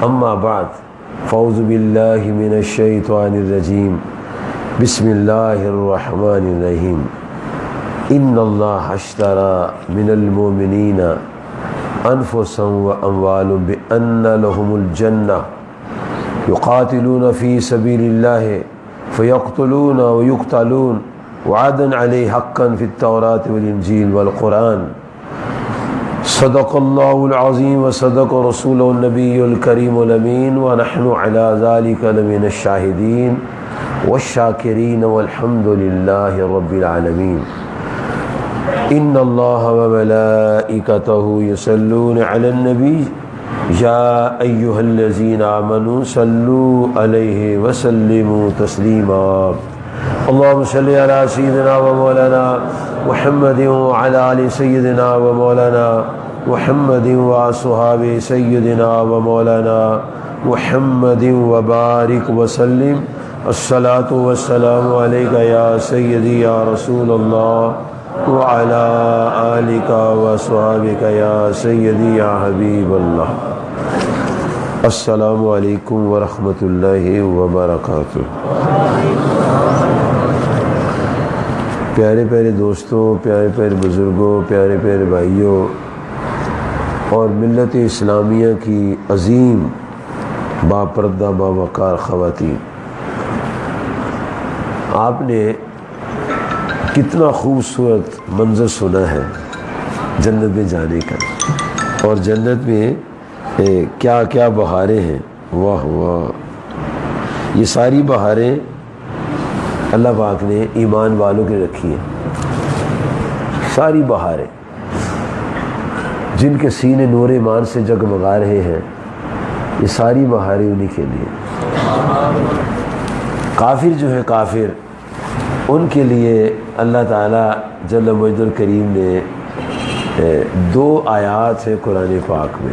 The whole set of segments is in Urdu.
اما بعد فاعوذ باللہ من الشیطان الرجیم بسم اللہ الرحمن الرحیم ان اللہ اشتری من المؤمنین انفسهم واموالهم بان لهم الجنہ یقاتلون فی سبیل اللہ فیقتلون ویقتلون وعدا علیہ حقا فی التوراۃ والانجیل والقرآن صدق اللہ العظیم وصدق رسولہ النبی الکریم الامین ونحن علی ذلک لمن الشاہدین والشاکرین والحمد للہ رب العالمین ان اللہ وملائکتہ یصلون علی النبی یا ایہا الذین آمنوا صلوا علیہ وسلموا تسلیما اللہم صلی علی سیدنا و مولانا محمد وعلی آل سیدنا و مولانا محمد وصحاب سیدنا و مولانا محمد وبارک وسلم الصلاۃ والسلام علیک یا سیدی یا رسول اللہ وعلی آلک وصحابک یا سیدی یا حبیب اللہ۔ السلام علیکم ورحمۃ اللہ وبرکاتہ۔ پیارے پیارے دوستوں، پیارے پیارے بزرگوں، پیارے پیارے بھائیوں اور ملت اسلامیہ کی عظیم باپردہ باوقار خواتین، آپ نے کتنا خوبصورت منظر سنا ہے جنت میں جانے کا، اور جنت میں کیا کیا بہاریں ہیں، واہ واہ۔ یہ ساری بہاریں اللہ پاک نے ایمان والوں کے رکھی ہیں، ساری بہاریں جن کے سینے نور ایمان سے جگمگا رہے ہیں، یہ ساری بہاریں انہی کے لیے۔ کافر جو ہے کافر، ان کے لیے اللہ تعالیٰ جل مجد الکریم نے دو آیات ہیں قرآن پاک میں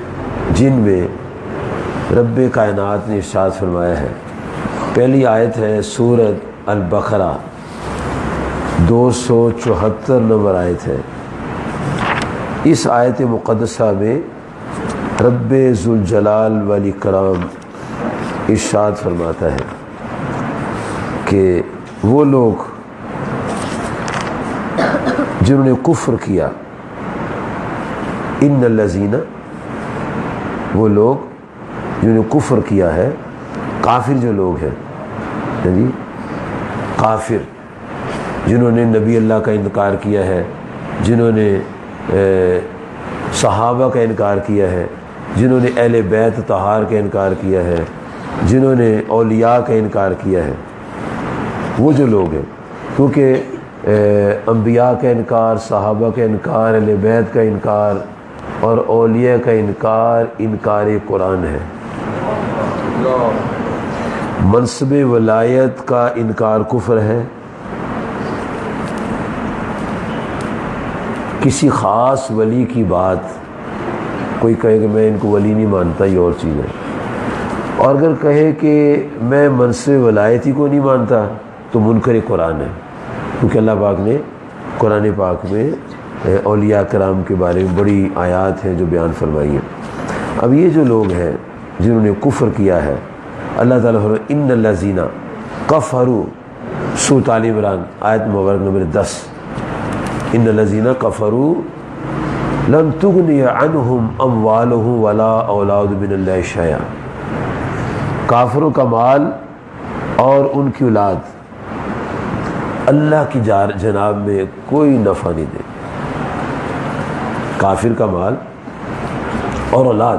جن میں رب کائنات نے ارشاد فرمایا ہے۔ پہلی آیت ہے سورۃ البقرہ، 274 نمبر آیت ہے۔ اس آیت مقدسہ میں رب ذوالجلال والاکرام ارشاد فرماتا ہے کہ وہ لوگ جنہوں نے کفر کیا، ان الذین، وہ لوگ جنہوں نے کفر کیا ہے، کافر جو لوگ ہیں جی، کافر جنہوں نے نبی اللہ کا انکار کیا ہے، جنہوں نے صحابہ کا انکار کیا ہے، جنہوں نے اہل بیت طہار کا انکار کیا ہے، جنہوں نے اولیاء کا انکار کیا ہے، وہ جو لوگ ہیں، کیونکہ انبیاء کا انکار، صحابہ کا انکار، اہل بیت کا انکار اور اولیاء کا انکار، انکار قرآن ہے۔ منصب ولایت کا انکار کفر ہے، کسی خاص ولی کی بات، کوئی کہے کہ میں ان کو ولی نہیں مانتا، یہ اور چیز ہے، اور اگر کہے کہ میں منصب ولایت ہی کو نہیں مانتا تو منکر قرآن ہے، کیونکہ اللہ پاک نے قرآن پاک میں اولیاء کرام کے بارے میں بڑی آیات ہیں جو بیان فرمائی ہیں۔ اب یہ جو لوگ ہیں جنہوں نے کفر کیا ہے، اللہ تعالیٰ فرماتا ہے ان الذین کفروا، سورۃ آل عمران آیت مبارک نمبر 10، ان الذین کفروا لن تغنی عنہم اموالہم ولا اولاد من اللہ شیئا، کافروں کا مال اور ان کی اولاد اللہ کی جناب میں کوئی نفع نہیں دے۔ کافر کا مال اور اولاد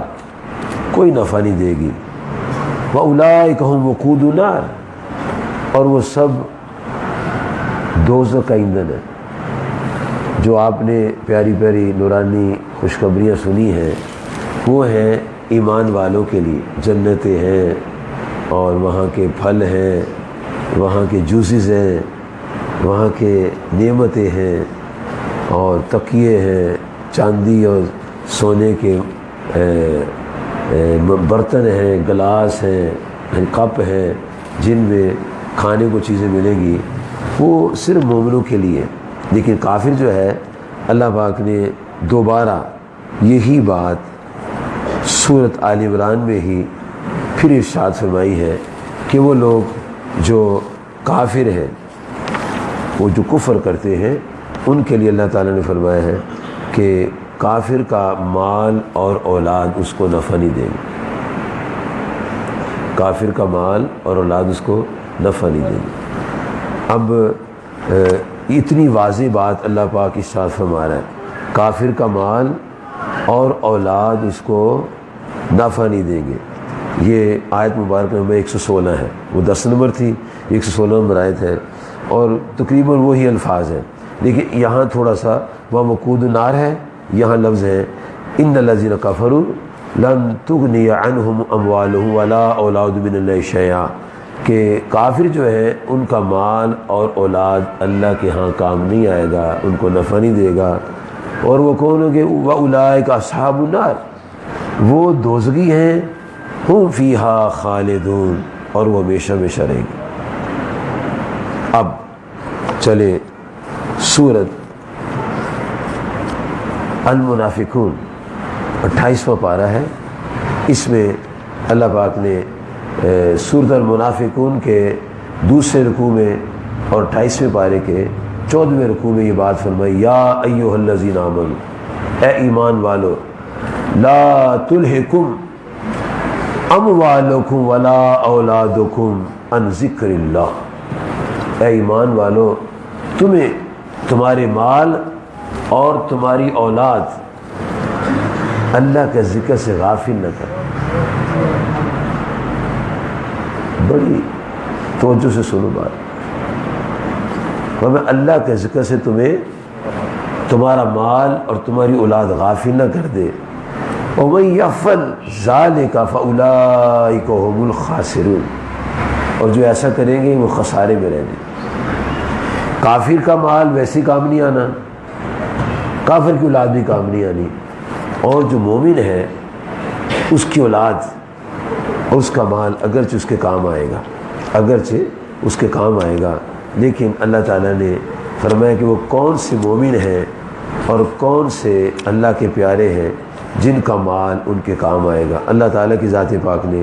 کوئی نفع نہیں دے گی۔ وَأُولَٰئِكَ هُمْ وَقُودُ النَّارِ، اور وہ سب دوزخ کا ایندھن ہے۔ جو آپ نے پیاری پیاری نورانی خوشخبریاں سنی ہیں، وہ ہیں ایمان والوں کے لیے، جنتیں ہیں اور وہاں کے پھل ہیں، وہاں کے جوسز ہیں، وہاں کے نعمتیں ہیں اور تکیے ہیں، چاندی اور سونے کے برتن ہیں، گلاس ہیں، کپ ہیں، جن میں کھانے کو چیزیں ملیں گی، وہ صرف مومنوں کے لیے۔ لیکن کافر جو ہے، اللہ پاک نے دوبارہ یہی بات سورۃ آل عمران میں ہی پھر ارشاد فرمائی ہے کہ وہ لوگ جو کافر ہیں، وہ جو کفر کرتے ہیں، ان کے لیے اللہ تعالیٰ نے فرمایا ہے کہ کافر کا مال اور اولاد اس کو نفع نہیں دیں گے، کافر کا مال اور اولاد اس کو نفع نہیں دیں گے۔ اب اتنی واضح بات اللہ پاک ارشاد فرما رہا ہے، کافر کا مال اور اولاد اس کو نفع نہیں دیں گے۔ یہ آیت مبارکہ نمبر 116 ہے، وہ 10 نمبر تھی، 116 نمبر آیت ہے، اور تقریباً وہی الفاظ ہیں، لیکن یہاں تھوڑا سا وَوَقُودُ النَّارِ ہے، یہاں لفظ ہے إِنَّ الَّذِينَ كَفَرُوا لَن تُغْنِيَ عَنْهُمْ أَمْوَالُهُمْ وَلَا أَوْلَادُهُم مِّنَ اللَّهِ شَيْئًا، کہ کافر جو ہے ان کا مال اور اولاد اللہ کے ہاں کام نہیں آئے گا، ان کو نفع نہیں دے گا۔ اور وہ کون ہوں گے؟ وَأُولَٰئِكَ أَصْحَابُ النَّارِ، وہ دوزخی ہیں، ہم فیہا خالدون، اور وہ ہمیشہ ہمیشہ رہیں گے۔ اب چلے سورت المنافقون 28واں پارہ ہے، اس میں اللہ پاک نے سورت المنافقون کے دوسرے رکوع میں اور 28ویں پارے کے 14ویں رکوع میں یہ بات فرمائی، یا ایھا الذین آمنوا، اے ایمان والو، لا تلہکم اموالکم ولا اولادکم عن ذکر اللہ، اے ایمان والو، تمہیں تمہارے مال اور تمہاری اولاد اللہ کے ذکر سے غافل نہ کر۔ بڑی توجہ سے سنو بات، ہمیں اللہ کے ذکر سے تمہیں تمہارا مال اور تمہاری اولاد غافل نہ کر دے۔ وَمَن يَفْعَلْ ذَلِكَ فَأُولَٰئِكَ هُمُ الْخَاسِرُونَ، اور جو ایسا کریں گے وہ خسارے میں رہیں گے۔ کافر کا مال ویسے کام نہیں آنا، کافر کی اولاد بھی کام نہیں آنی، اور جو مومن ہے اس کی اولاد اور اس کا مال اگرچہ اس کے کام آئے گا، اگرچہ اس کے کام آئے گا، لیکن اللہ تعالیٰ نے فرمایا کہ وہ کون سے مومن ہیں اور کون سے اللہ کے پیارے ہیں جن کا مال ان کے کام آئے گا۔ اللہ تعالیٰ کی ذات پاک نے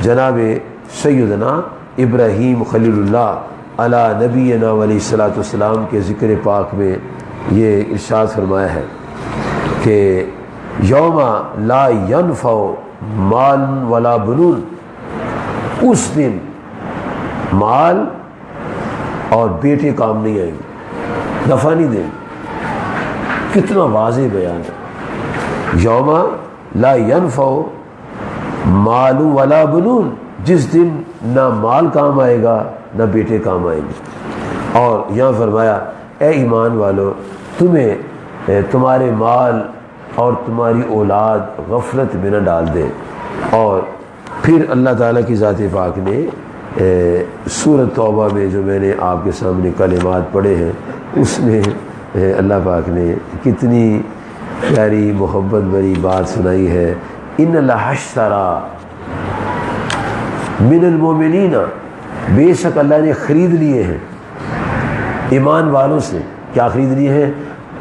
جناب سیدنا ابراہیم خلیل اللہ علی نبینا علیہ الصلوۃ والسلام کے ذکر پاک میں یہ ارشاد فرمایا ہے کہ یوم لا ینفع مال ولا بنون، اس دن مال اور بیٹے کام نہیں آئیں گے، نفع نہیں دیں گے۔ کتنا واضح بیان ہے، یوم لا ینفع مال ولا بنون، جس دن نہ مال کام آئے گا نہ بیٹے کام آئیں گے۔ اور یہاں فرمایا اے ایمان والو، تمہیں تمہارے مال اور تمہاری اولاد غفلت میں نہ ڈال دے۔ اور پھر اللہ تعالیٰ کی ذات پاک نے سورۃ توبہ میں جو میں نے آپ کے سامنے کلمات پڑھے ہیں، اس میں اللہ پاک نے کتنی پیاری محبت بھری بات سنائی ہے، ان اللہ اشتری من المؤمنین، بے شک اللہ نے خرید لیے ہیں ایمان والوں سے، کیا خرید لیے ہیں؟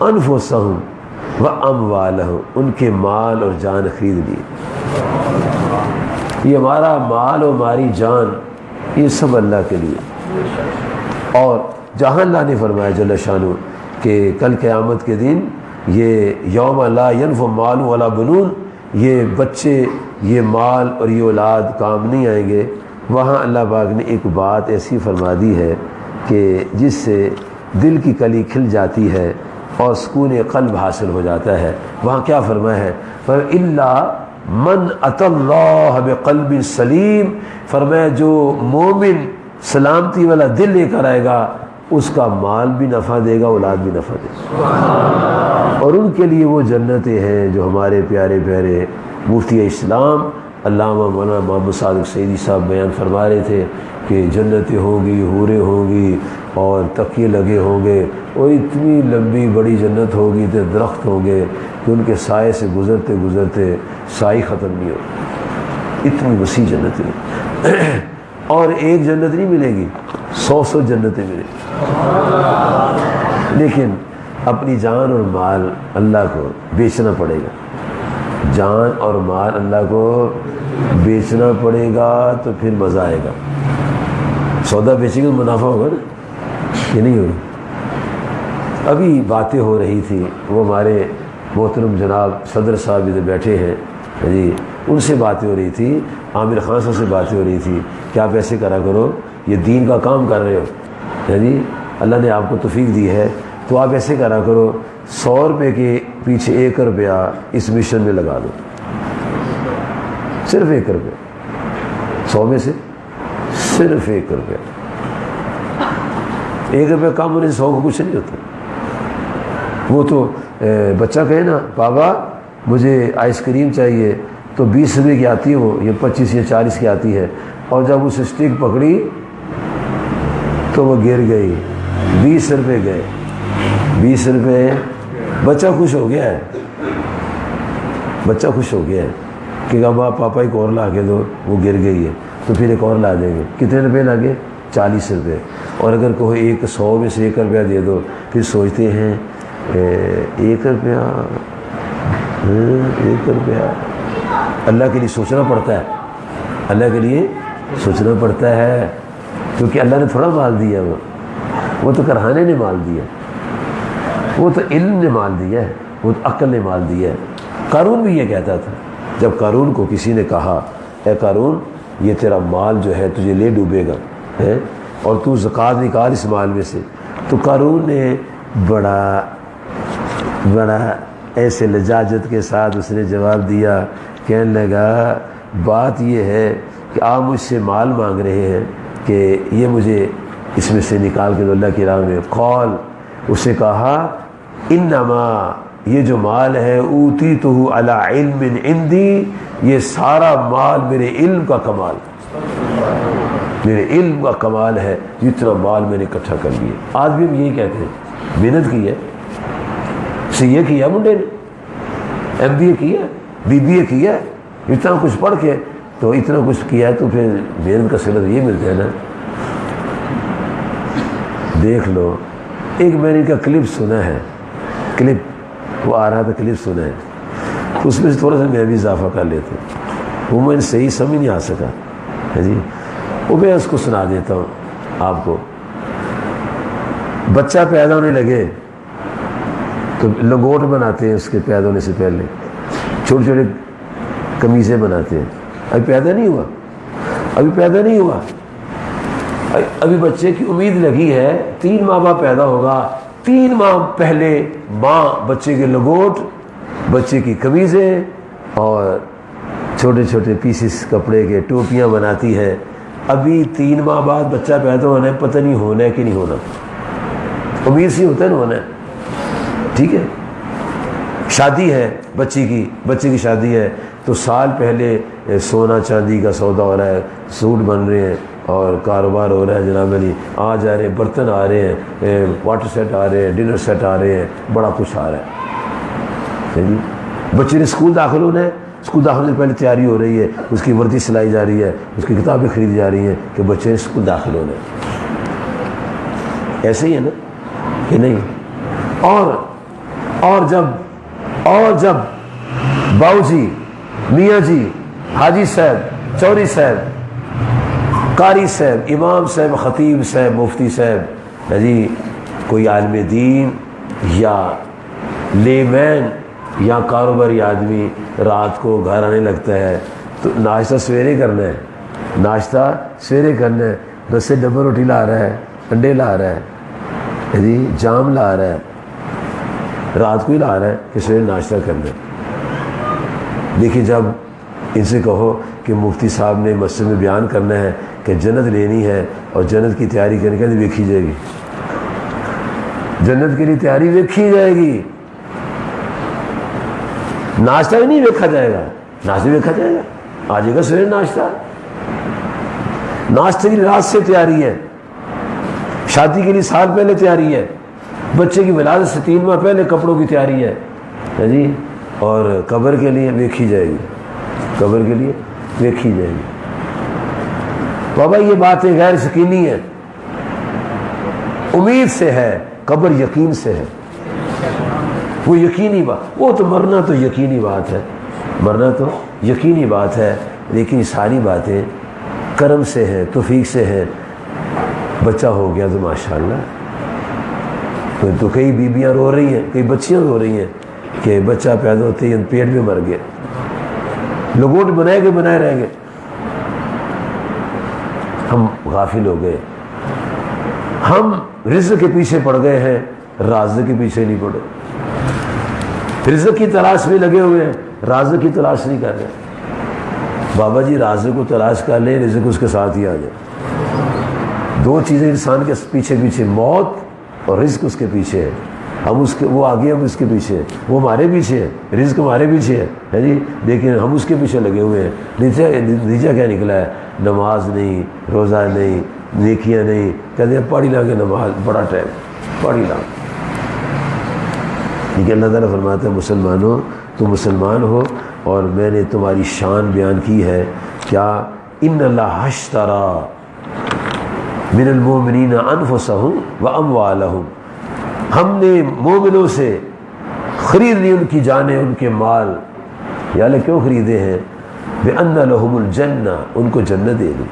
انفسہم و اموالہم، ان کے مال اور جان خرید لیے۔ یہ ہمارا مال اور ہماری جان یہ سب اللہ کے لیے۔ اور جہاں اللہ نے فرمایا جل شانہ کہ کل قیامت کے دن یہ یوم لا ینفع مال ولا بنون، یہ بچے، یہ مال اور یہ اولاد کام نہیں آئیں گے، وہاں اللہ پاک نے ایک بات ایسی فرما دی ہے کہ جس سے دل کی کلی کھل جاتی ہے اور سکون قلب حاصل ہو جاتا ہے۔ وہاں کیا فرمایا ہے؟ فَإِلَّا مَنْ أَتَى اللَّهَ بِقَلْبٍ سَلِيمٍ، فرمایا جو مومن سلامتی والا دل لے کر آئے گا اس کا مال بھی نفع دے گا، اولاد بھی نفع دے گا، اور ان کے لیے وہ جنتیں ہیں جو ہمارے پیارے پیارے مفتی اسلام علامہ مولانا محمد صادق سعیدی صاحب بیان فرما رہے تھے کہ جنتیں ہوں گی، حوریں ہوں گی اور تکیے لگے ہوں گے، اور اتنی لمبی بڑی جنت ہوگی تو درخت ہوں گے کہ ان کے سائے سے گزرتے گزرتے سائے ختم نہیں ہوگی، اتنی وسیع جنتیں۔ اور ایک جنت نہیں ملے گی، 100 جنتیں ملیں گی، لیکن اپنی جان اور مال اللہ کو بیچنا پڑے گا، جان اور مال اللہ کو بیچنا پڑے گا تو پھر مزہ آئے گا. سودا بیچے گا منافع ہوگا نا, یہ نہیں ہوگا. ابھی باتیں ہو رہی تھی, وہ ہمارے محترم جناب صدر صاحب ادھر بیٹھے ہیں جی, ان سے باتیں ہو رہی تھی, عامر خان صاحب سے باتیں ہو رہی تھی کہ آپ ایسے کرا کرو, یہ دین کا کام کر رہے ہو جی, اللہ نے آپ کو توفیق دی ہے, تو آپ ایسے کرا کرو 100 روپے کے پیچھے 1 روپیہ اس مشن میں لگا دو, صرف 1 روپیہ, 100 میں سے صرف 1 روپیہ. 1 روپیہ کم ہونے سے 100 کو کچھ نہیں ہوتا. وہ تو بچہ کہے نا بابا مجھے آئس کریم چاہیے, تو 20 روپے کی آتی ہے وہ, یہ 25 یا 40 کی آتی ہے, اور جب اس اسٹک پکڑی تو وہ گر گئی, 20 روپے گئے. 20 روپے, بچہ خوش ہو گیا ہے, بچہ خوش ہو گیا ہے کہ ابا پاپا ایک اور لا کے دو, وہ گر گئی ہے تو پھر ایک اور لا دیں گے. کتنے روپے لگے؟ 40 روپے. اور اگر کہو 100 میں سے 1 روپیہ دے دو, پھر سوچتے ہیں 1 روپیہ 1 روپیہ. اللہ کے لیے سوچنا پڑتا ہے, اللہ کے لیے سوچنا پڑتا ہے, کیونکہ اللہ نے تھوڑا مال دیا, وہ تو کرہانے نے مال دیا, وہ تو علم نے مال دیا ہے, وہ تو عقل نے مال دیا ہے. قارون بھی یہ کہتا تھا, جب قارون کو کسی نے کہا اے قارون یہ تیرا مال جو ہے تجھے لے ڈوبے گا ہے, اور تو زکوٰۃ نکال اس مال میں سے, تو قارون نے بڑا ایسے لجاجت کے ساتھ اس نے جواب دیا, کہنے لگا بات یہ ہے کہ آپ مجھ سے مال مانگ رہے ہیں کہ یہ مجھے اس میں سے نکال کے دو اللہ کی راہ میں. قال, اسے کہا انما, یہ جو مال ہے اوتیتہ علی علم عندی, یہ سارا مال میرے علم کا کمال, میرے علم کا کمال ہے, جتنا مال میں نے اکٹھا کر لیا. آج بھی ہم یہی کہتے ہیں, محنت کی ہے, سی اے کیا منڈے نے, ایم بی اے کیا, بی بی اے کیا, اتنا کچھ پڑھ کے تو اتنا کچھ کیا ہے, تو پھر محنت کا صلہ یہ ملتا ہے نا. دیکھ لو, ایک میں نے ان کا کلپ سنا ہے, کلپ وہ آ رہا تھا, کلپ سنا ہے, اس میں سے تھوڑا سا میں بھی اضافہ کر لیتا ہوں, وہ میں صحیح سمجھ نہیں آ سکا ہے جی, وہ میں اس کو سنا دیتا ہوں آپ کو. بچہ پیدا ہونے لگے تو لنگوٹ بناتے ہیں اس کے پیدا ہونے سے پہلے, چھوٹے چھوٹے قمیضیں بناتے ہیں. ابھی پیدا نہیں ہوا, ابھی پیدا نہیں ہوا, ابھی بچے کی امید لگی ہے 3 ماہ بعد پیدا ہوگا. 3 ماہ پہلے ماں بچے کے لنگوٹ, بچے کی قمیضیں اور چھوٹے چھوٹے پیسز کپڑے کے ٹوپیاں بناتی ہے. ابھی 3 ماہ بعد بچہ پیدا ہونا ہے, پتہ نہیں ہونا ہے کہ نہیں ہونا, امید سے ہوتا ہے نا ہونا ہے. ٹھیک ہے, شادی ہے بچے کی شادی ہے, تو سال پہلے سونا چاندی کا سودا ہو رہا ہے, سوٹ بن رہے ہیں اور کاروبار ہو رہا ہے جناب علی, آ جا رہے ہیں, برتن آ رہے ہیں, واٹر سیٹ آ رہے ہیں, ڈنر سیٹ آ رہے ہیں, بڑا کچھ آ رہا ہے. بچے نے اسکول داخل ہونا ہے, اسکول داخل سے پہلے تیاری ہو رہی ہے, اس کی وردی سلائی جا رہی ہے, اس کی کتابیں خریدی جا رہی ہیں کہ بچے نے اسکول داخل ہونا ہے. ایسے ہی ہے نا کہ نہیں؟ اور جب باؤ جی, میاں جی, حاجی صاحب, چوری صاحب, قاری صاحب, امام صاحب, خطیب صاحب, مفتی صاحب جی, کوئی عالم دین یا لیمین یا کاروباری آدمی رات کو گھر آنے لگتا ہے تو ناشتہ سویرے کرنا ہے, ناشتہ سویرے کرنا ہے, 10 سے ڈبل روٹی لا رہا ہے, انڈے لا رہا ہے جی, جام لا رہا ہے, رات کو ہی لا رہا ہے کہ سویرے ناشتہ کرنا ہے. دیکھیے جب ان سے کہو کہ مفتی صاحب نے مسجد میں بیان کرنا ہے کہ جنت لینی ہے اور جنت کی تیاری کرنے کے لیے دیکھی جائے گی, جنت کے لیے تیاری دیکھی جائے گی, ناشتہ بھی نہیں دیکھا جائے گا, ناشتہ دیکھا جائے گا, آ جائے گا سویرے ناشتہ. ناشتے کی رات سے تیاری ہے, شادی کے لیے سال پہلے تیاری ہے, بچے کی ولادت سے 3 ماہ پہلے کپڑوں کی تیاری ہے جی, اور قبر کے لیے دیکھی جائے گی, قبر کے لیے دیکھی جائے گی. بابا یہ باتیں غیر یقینی ہے, امید سے ہے, قبر یقین سے ہے. وہ یقینی بات, وہ تو مرنا تو یقینی بات ہے, مرنا تو یقینی بات ہے، لیکن یہ ساری باتیں کرم سے ہیں، توفیق سے ہیں۔ بچہ ہو گیا تو ماشاءاللہ، تو کئی بیویاں رو رہی ہیں، کئی بچیاں رو رہی ہیں کہ بچہ پیدا ہوتے ہی پیٹ میں مر گیا، لگوٹ بنائے گے بنائے رہیں گے۔ ہم غافل ہو گئے، ہم رزق کے پیچھے پڑ گئے ہیں، رازق کے پیچھے نہیں پڑے۔ رزق کی تلاش میں لگے ہوئے ہیں، رازق کی تلاش نہیں کر رہے۔ بابا جی رازق کو تلاش کر لیں، رزق اس کے ساتھ ہی آ جائے۔ دو چیزیں انسان کے پیچھے پیچھے، موت اور رزق اس کے پیچھے ہے۔ ہم اس کے، وہ آگے، ہم اس کے پیچھے ہیں، وہ ہمارے پیچھے ہے، رزق ہمارے پیچھے ہے جی، لیکن ہم اس کے پیچھے لگے ہوئے ہیں۔ نتیجہ کیا نکلا ہے؟ نماز نہیں، روزہ نہیں، نیکیاں نہیں، کہتے ہیں پڑھی لا کے نماز، بڑا ٹائم پڑھی لا۔ لیکن اللہ تعالیٰ فرماتا ہے مسلمانوں تم مسلمان ہو اور میں نے تمہاری شان بیان کی ہے کیا؟ ان اللہ اشتری من المؤمنین انفسہم واموالہم، ہم نے مومنوں سے خرید لی ان کی جانیں، ان کے مال۔ یا اللہ کیوں خریدے ہیں؟ بِأَنَّ لَهُمُ الْجَنَّةَ، ان کو جنت دے دی۔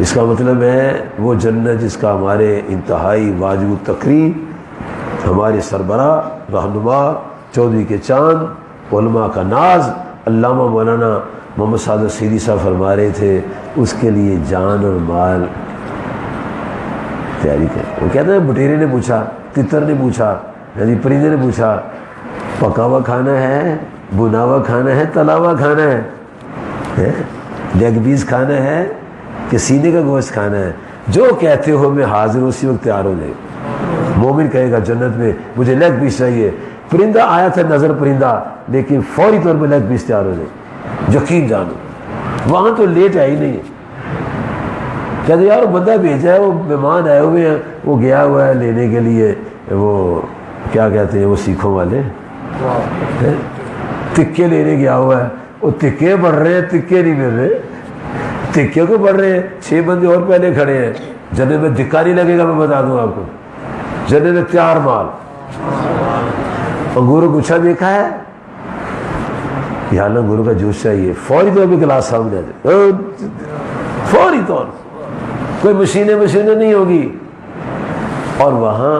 اس کا مطلب ہے وہ جنت جس کا ہمارے انتہائی واجب التقریر، ہمارے سربراہ رہنما چودھری کے چاند، علماء کا ناز، علامہ مولانا محمد صادق سیدی صاحب فرما رہے تھے اس کے لیے جان اور مال تیاری کر۔ وہ کہتے ہیں بٹیرے نے پوچھا، تتر نے پوچھا، یعنی پرندے نے پوچھا پکا ہوا کھانا ہے، بنا ہوا کھانا ہے، تلا ہوا کھانا ہے، لیگ پیس کھانا ہے کہ سینے کا گوشت کھانا ہے؟ جو کہتے ہو میں حاضر، اسی وقت تیار ہو جائے۔ مومن کہے گا جنت میں مجھے لیگ پیس چاہیے، پرندہ آیا تھا نظر پرندہ، لیکن فوری طور پہ لیگ پیس تیار ہو جائے، یقین جانو۔ وہاں تو لیٹ آئی نہیں ہے، کہتے یار بندہ بھیجا ہے، وہ مہمان آئے ہوئے ہیں، وہ گیا ہوا ہے لینے کے لیے، وہ کیا کہتے ہیں وہ سیکھوں والے تکے لینے گیا ہوا ہے، وہ تکے بڑھ رہے ہیں، تکے نہیں مل رہے، تکے کو بڑھ رہے ہیں، 6 بندے اور پہلے کھڑے ہیں۔ جنت میں دھکا نہیں لگے گا، میں بتا دوں آپ کو، جنت میں تیار مال۔ انگور کا گچھا دیکھا ہے؟ یہاں انگور کا جوس چاہیے، فوری طور پہ گلاس سامنے آ جائے، فوری طور، کوئی مشینیں نہیں ہوگی۔ اور وہاں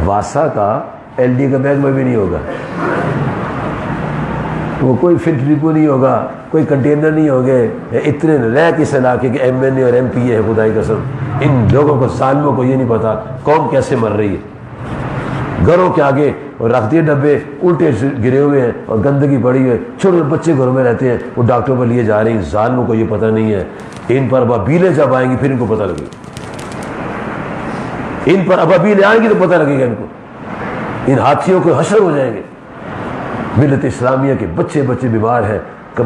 واسا کا LD کا بیگ میں بھی نہیں ہوگا، وہ کوئی فلٹر ڈپو نہیں ہوگا، کوئی کنٹینر نہیں ہوگے۔ اتنے ریک اس علاقے کے MNA اور MPA ہے، خدائی قسم ان لوگوں کو، ظالموں کو یہ نہیں پتا قوم کیسے مر رہی ہے۔ گھروں کے آگے اور رکھ دیے ڈبے، الٹے گرے ہوئے ہیں اور گندگی پڑی ہوئی ہے، چھوٹے بچے گھروں میں رہتے ہیں، وہ ڈاکٹر پر لیے جا رہے ہیں۔ ظالموں کو یہ پتہ نہیں ہے، ان پر ابابیلیں جب آئیں گی پھر ان کو پتہ لگے گا، ان پر ابابیلیں آئیں گی تو پتہ لگے گا ان کو، ان ہاتھیوں کو حشر ہو جائیں گے۔ ملت اسلامیہ کے بچے بیمار ہیں،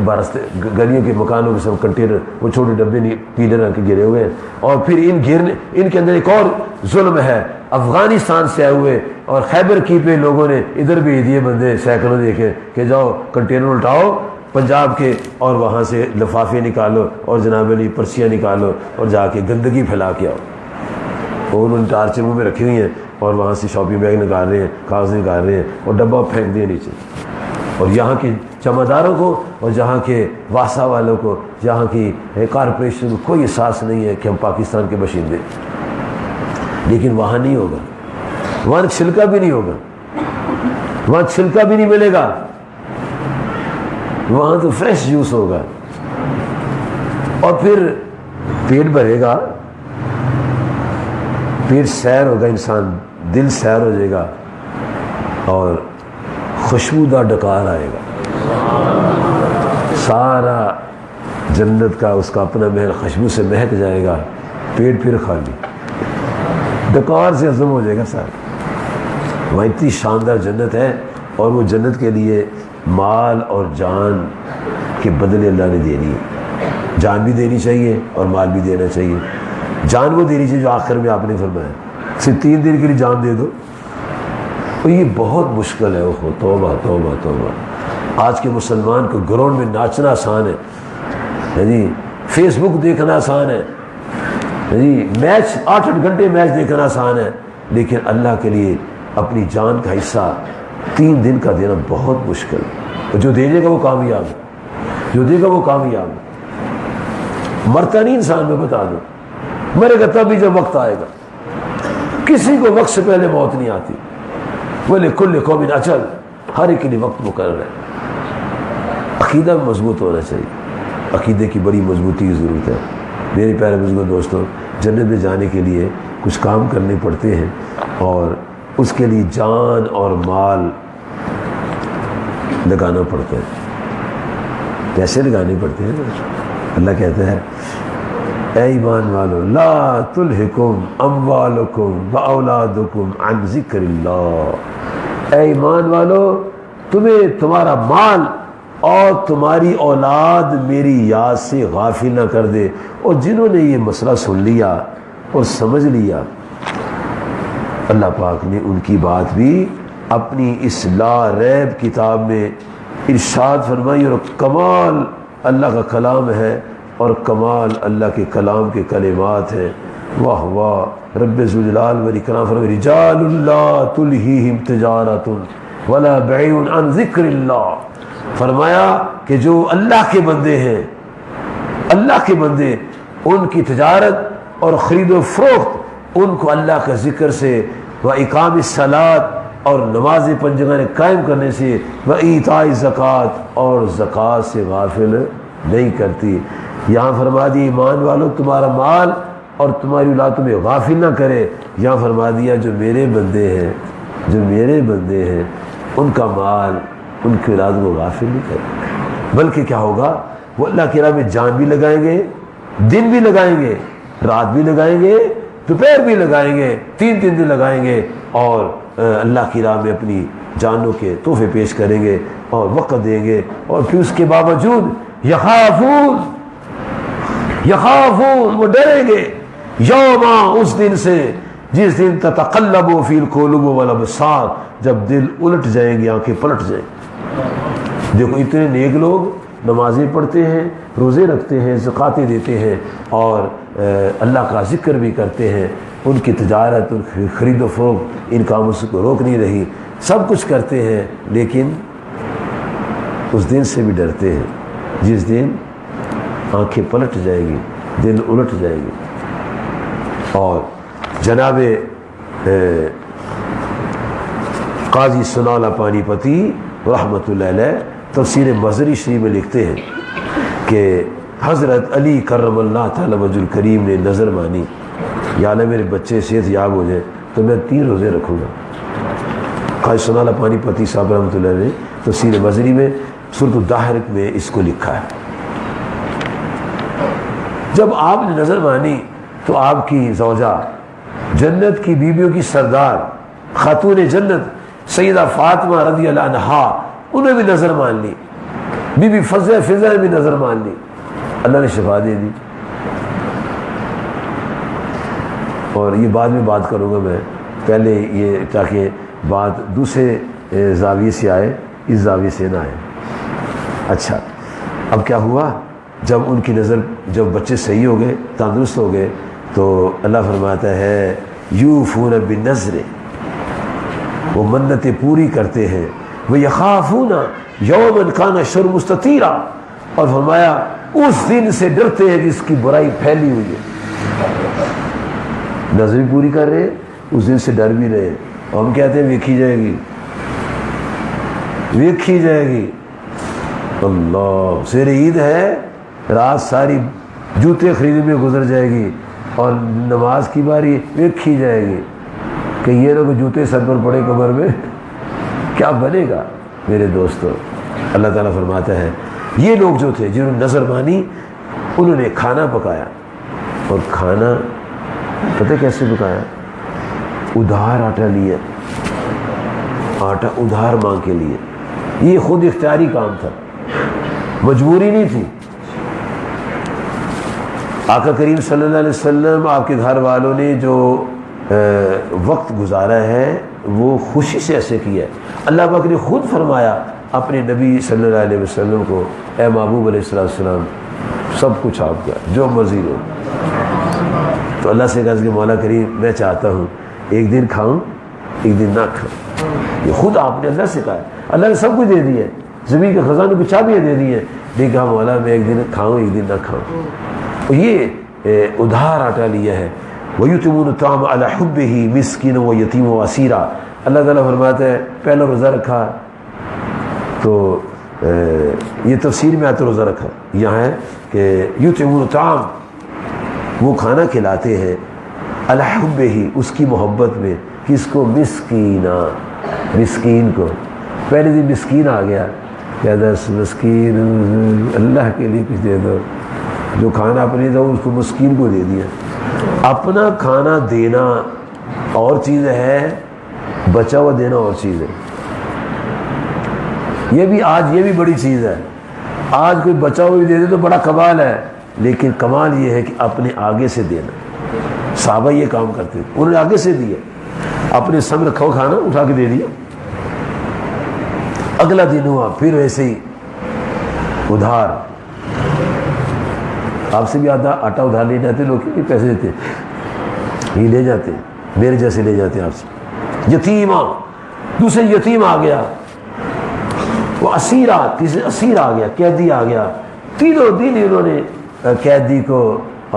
راستے گلیوں کے مکانوں کے سب کنٹینر، وہ چھوٹے ڈبے نہیں پیلے رنگ کے گرے ہوئے ہیں۔ اور پھر ان کے اندر ایک اور ظلم ہے، افغانستان سے آئے ہوئے اور خیبر کی پہ لوگوں نے ادھر بھیج دیے بندے سینکڑوں دیکھے کہ جاؤ کنٹینر الٹاؤ پنجاب کے، اور وہاں سے لفافے نکالو اور جناب علی پرچیاں نکالو اور جا کے گندگی پھیلا کے آؤ۔ اور انہوں نے ٹارچیں منہ میں رکھی ہوئی ہیں اور وہاں سے شاپنگ بیگ نکال رہے ہیں، کاغذ نکال رہے ہیں اور ڈبہ پھینک دیے نیچے۔ اور یہاں کے جمعداروں کو اور جہاں کے واسا والوں کو، جہاں کی کارپوریشن کو کوئی احساس نہیں ہے کہ ہم پاکستان کے باشندے۔ لیکن وہاں نہیں ہوگا، وہاں چھلکا بھی نہیں ہوگا، وہاں چھلکا بھی نہیں ملے گا، وہاں تو فریش جوس ہوگا۔ اور پھر پیٹ بھرے گا، پیٹ سیر ہوگا، انسان دل سیر ہو جائے گا اور خوشبودار ڈکار آئے گا، سارا جنت کا اس کا اپنا محل خوشبو سے مہک جائے گا، پیٹ پھر خالی، ڈکار سے ہضم ہو جائے گا سارا۔ وہ اتنی شاندار جنت ہے، اور وہ جنت کے لیے مال اور جان کے بدلے اللہ نے دینی ہے، جان بھی دینی چاہیے اور مال بھی دینا چاہیے۔ جان وہ دینی چاہیے جو آخر میں آپ نے فرمایا صرف 3 دن کے لیے جان دے دو، اور یہ بہت مشکل ہے۔ وہ توبہ توبہ توبہ۔ آج کے مسلمان کو گراؤنڈ میں ناچنا آسان ہے جی، فیس بک دیکھنا آسان ہے جی، میچ 8 گھنٹے میچ دیکھنا آسان ہے، لیکن اللہ کے لیے اپنی جان کا حصہ 3 دن کا دینا بہت مشکل ہے۔ جو دے دے گا وہ کامیاب ہے، جو دے گا وہ کامیاب ہے۔ مرتا نہیں انسان، میں بتا دوں، مرے گا تب بھی جب وقت آئے گا۔ کسی کو وقت سے پہلے موت نہیں آتی۔ وَلِكُلِّ قَوْمٍ أَجَلٌ، ہر ایک کے لیے وقت مقرر ہے۔ عقیدہ مضبوط ہونا چاہیے، عقیدے کی بڑی مضبوطی کی ضرورت ہے۔ میرے پیارے بزرگوں دوستوں، جنت میں جانے کے لیے کچھ کام کرنے پڑتے ہیں اور اس کے لیے جان اور مال لگانا پڑتا ہے، پیسے لگانے پڑتے ہیں۔ اللہ کہتا ہے اے ایمان والو لا تلہکم اموالکم واولادکم عن ذکر اللہ، اے ایمان والو تمہیں تمہارا مال اور تمہاری اولاد میری یاد سے غافل نہ کر دے۔ اور جنہوں نے یہ مسئلہ سن لیا اور سمجھ لیا، اللہ پاک نے ان کی بات بھی اپنی اس لا ریب کتاب میں ارشاد فرمائی، اور کمال اللہ کا کلام ہے اور کمال اللہ کے کلام کے کلمات ہیں۔ واہ واہ، رب ذوالجلال والاکرام فرمائی رجال لا تلہیہم تجارۃ ولا بیع عن ذکر اللہ، فرمایا کہ جو اللہ کے بندے ہیں، اللہ کے بندے، ان کی تجارت اور خرید و فروخت ان کو اللہ کا ذکر سے وإقام الصلاۃ اور نماز پنجگانے قائم کرنے سے، وإیتاء الزکوٰۃ اور زکوٰۃ سے غافل نہیں کرتی۔ یہاں فرما دی ایمان والو تمہارا مال اور تمہاری اولاد تمہیں غافل نہ کرے، یہاں فرما دیا جو میرے بندے ہیں، جو میرے بندے ہیں ان کا مال، ان کی اولاد کو غافل نہیں کرے، بلکہ کیا ہوگا، وہ اللہ کی راہ میں جان بھی لگائیں گے، دن بھی لگائیں گے، رات بھی لگائیں گے، دوپہر بھی لگائیں گے، تین دن لگائیں گے، اور اللہ کی راہ میں اپنی جانوں کے تحفے پیش کریں گے اور وقت دیں گے، اور پھر اس کے باوجود یخافون وہ ڈریں گے، یوما اس دن سے جس دن تتقلب فی القلوب والابصار، جب دل الٹ جائیں گے، آنکھیں پلٹ جائیں گے۔ دیکھو اتنے نیک لوگ نمازیں پڑھتے ہیں، روزے رکھتے ہیں، زکاتیں دیتے ہیں اور اللہ کا ذکر بھی کرتے ہیں، ان کی تجارت، ان کی خرید و فروخت ان کاموں سے کو روک نہیں رہی، سب کچھ کرتے ہیں، لیکن اس دن سے بھی ڈرتے ہیں جس دن آنکھیں پلٹ جائیں گی، دل الٹ جائیں گی۔ اور جناب قاضی ثناء اللہ پانی پتی رحمۃ اللہ علیہ تفسیر مظہری شریف میں لکھتے ہیں کہ حضرت علی کرم اللہ تعالی وجہ الکریم نے نظر مانی، یا اللہ میرے بچے صحت یاب ہو جائے تو میں 3 روزے رکھوں گا۔ قاضی ثناء اللہ پانی پتی صاحب رحمۃ اللہ علیہ نے تفسیر مظہری میں سورۃ الدحر میں اس کو لکھا ہے۔ جب آپ نے نظر مانی تو آپ کی زوجہ، جنت کی بیویوں کی سردار، خاتون جنت سیدہ فاطمہ رضی اللہ عنہا، انہیں بھی نظر مان لی، بی بی فضہ نے بھی نظر مان لی، اللہ نے شفا دے دی۔ اور یہ بعد میں بات کروں گا میں، پہلے یہ تاکہ بات دوسرے زاویے سے آئے، اس زاویے سے نہ آئے۔ اچھا، اب کیا ہوا، جب ان کی نظر، جب بچے صحیح ہو گئے، تندرست ہو گئے، تو اللہ فرماتا ہے یوفون بالنذر، وہ منتیں پوری کرتے ہیں، وہ یخافون یوما کان شر مستطیرا، اور فرمایا اس دن سے ڈرتے ہیں جس کی برائی پھیلی ہوئی ہے۔ نظر بھی پوری کر رہے ہیں، اس دن سے ڈر بھی رہے ہیں، اور ہم کہتے ہیں ویکھی جائے گی، ویکھی جائے گی۔ اللہ، سیر عید ہے، رات ساری جوتے خریدنے میں گزر جائے گی اور نماز کی باری ویکھی جائے گی کہ یہ لوگ جوتے سر پر پڑے کمر میں، کیا بنے گا میرے دوستو۔ اللہ تعالیٰ فرماتا ہے یہ لوگ جو تھے جنہوں نے نظر مانی، انہوں نے کھانا پکایا، اور کھانا پتہ کیسے پکایا، ادھار آٹا لیا، آٹا ادھار مانگ کے لیے، یہ خود اختیاری کام تھا، مجبوری نہیں تھی۔ آقا کریم صلی اللہ علیہ وسلم، آپ کے گھر والوں نے جو وقت گزارا ہے وہ خوشی سے ایسے کیا ہے۔ اللہ پاک نے خود فرمایا اپنے نبی صلی اللہ علیہ وسلم کو، اے محبوب علیہ السلام سب کچھ آپ کا، جو مرضی ہو۔ تو اللہ سے کہا کہ مولا کریم میں چاہتا ہوں ایک دن کھاؤں ایک دن نہ کھاؤں، یہ خود آپ نے اللہ سے کہا ہے، اللہ نے سب کچھ دے دیا ہے، زمین کے خزانوں کی چابیاں دے دی ہیں، لیکن ہم مولا میں ایک دن کھاؤں ایک دن نہ کھاؤں. تو یہ ادھار آٹا لیا ہے. وَيُطْعِمُونَ الطَّعَامَ عَلَىٰ حُبِّهِ مِسْكِينًا وَيَتِيمًا وَأَسِيرًا. اللہ تعالیٰ فرماتا ہے پہلا روزہ رکھا تو یہ تفسیر میں آتا روزہ رکھا، یہاں ہے کہ یطعمون الطعام، وہ کھانا کھلاتے ہیں علی حبہ، اس کی محبت میں. کس کو؟ مسکینا، مسکین کو. پہلے دن مسکین آ گیا، کیا دس مسکین اللہ کے لیے کچھ دے دو. جو کھانا اپنے دو اس کو مسکین کو دے دیا. اپنا کھانا دینا اور چیز ہے، بچا ہوا دینا اور چیز ہے. یہ بھی آج یہ بھی بڑی چیز ہے. آج کوئی بچا ہوا بھی دے دے تو بڑا کمال ہے، لیکن کمال یہ ہے کہ اپنے آگے سے دینا. صحابہ یہ کام کرتے تھے، انہوں نے آگے سے دیا، اپنے سامنے رکھا ہوا کھانا اٹھا کے دے دیا. اگلا دن ہوا پھر ویسے ہی ادھار. آپ سے بھی آٹا ادھار لے جاتے لوگ، کہ پیسے دیتے یہ لے جاتے، میرے جیسے لے جاتے آپ سے. یتیمہ، دوسرے یتیم آ گیا. وہ اسیرہ، تیسرے اسیر آ گیا، قیدی آ گیا. تینوں دن انہوں نے قیدی کو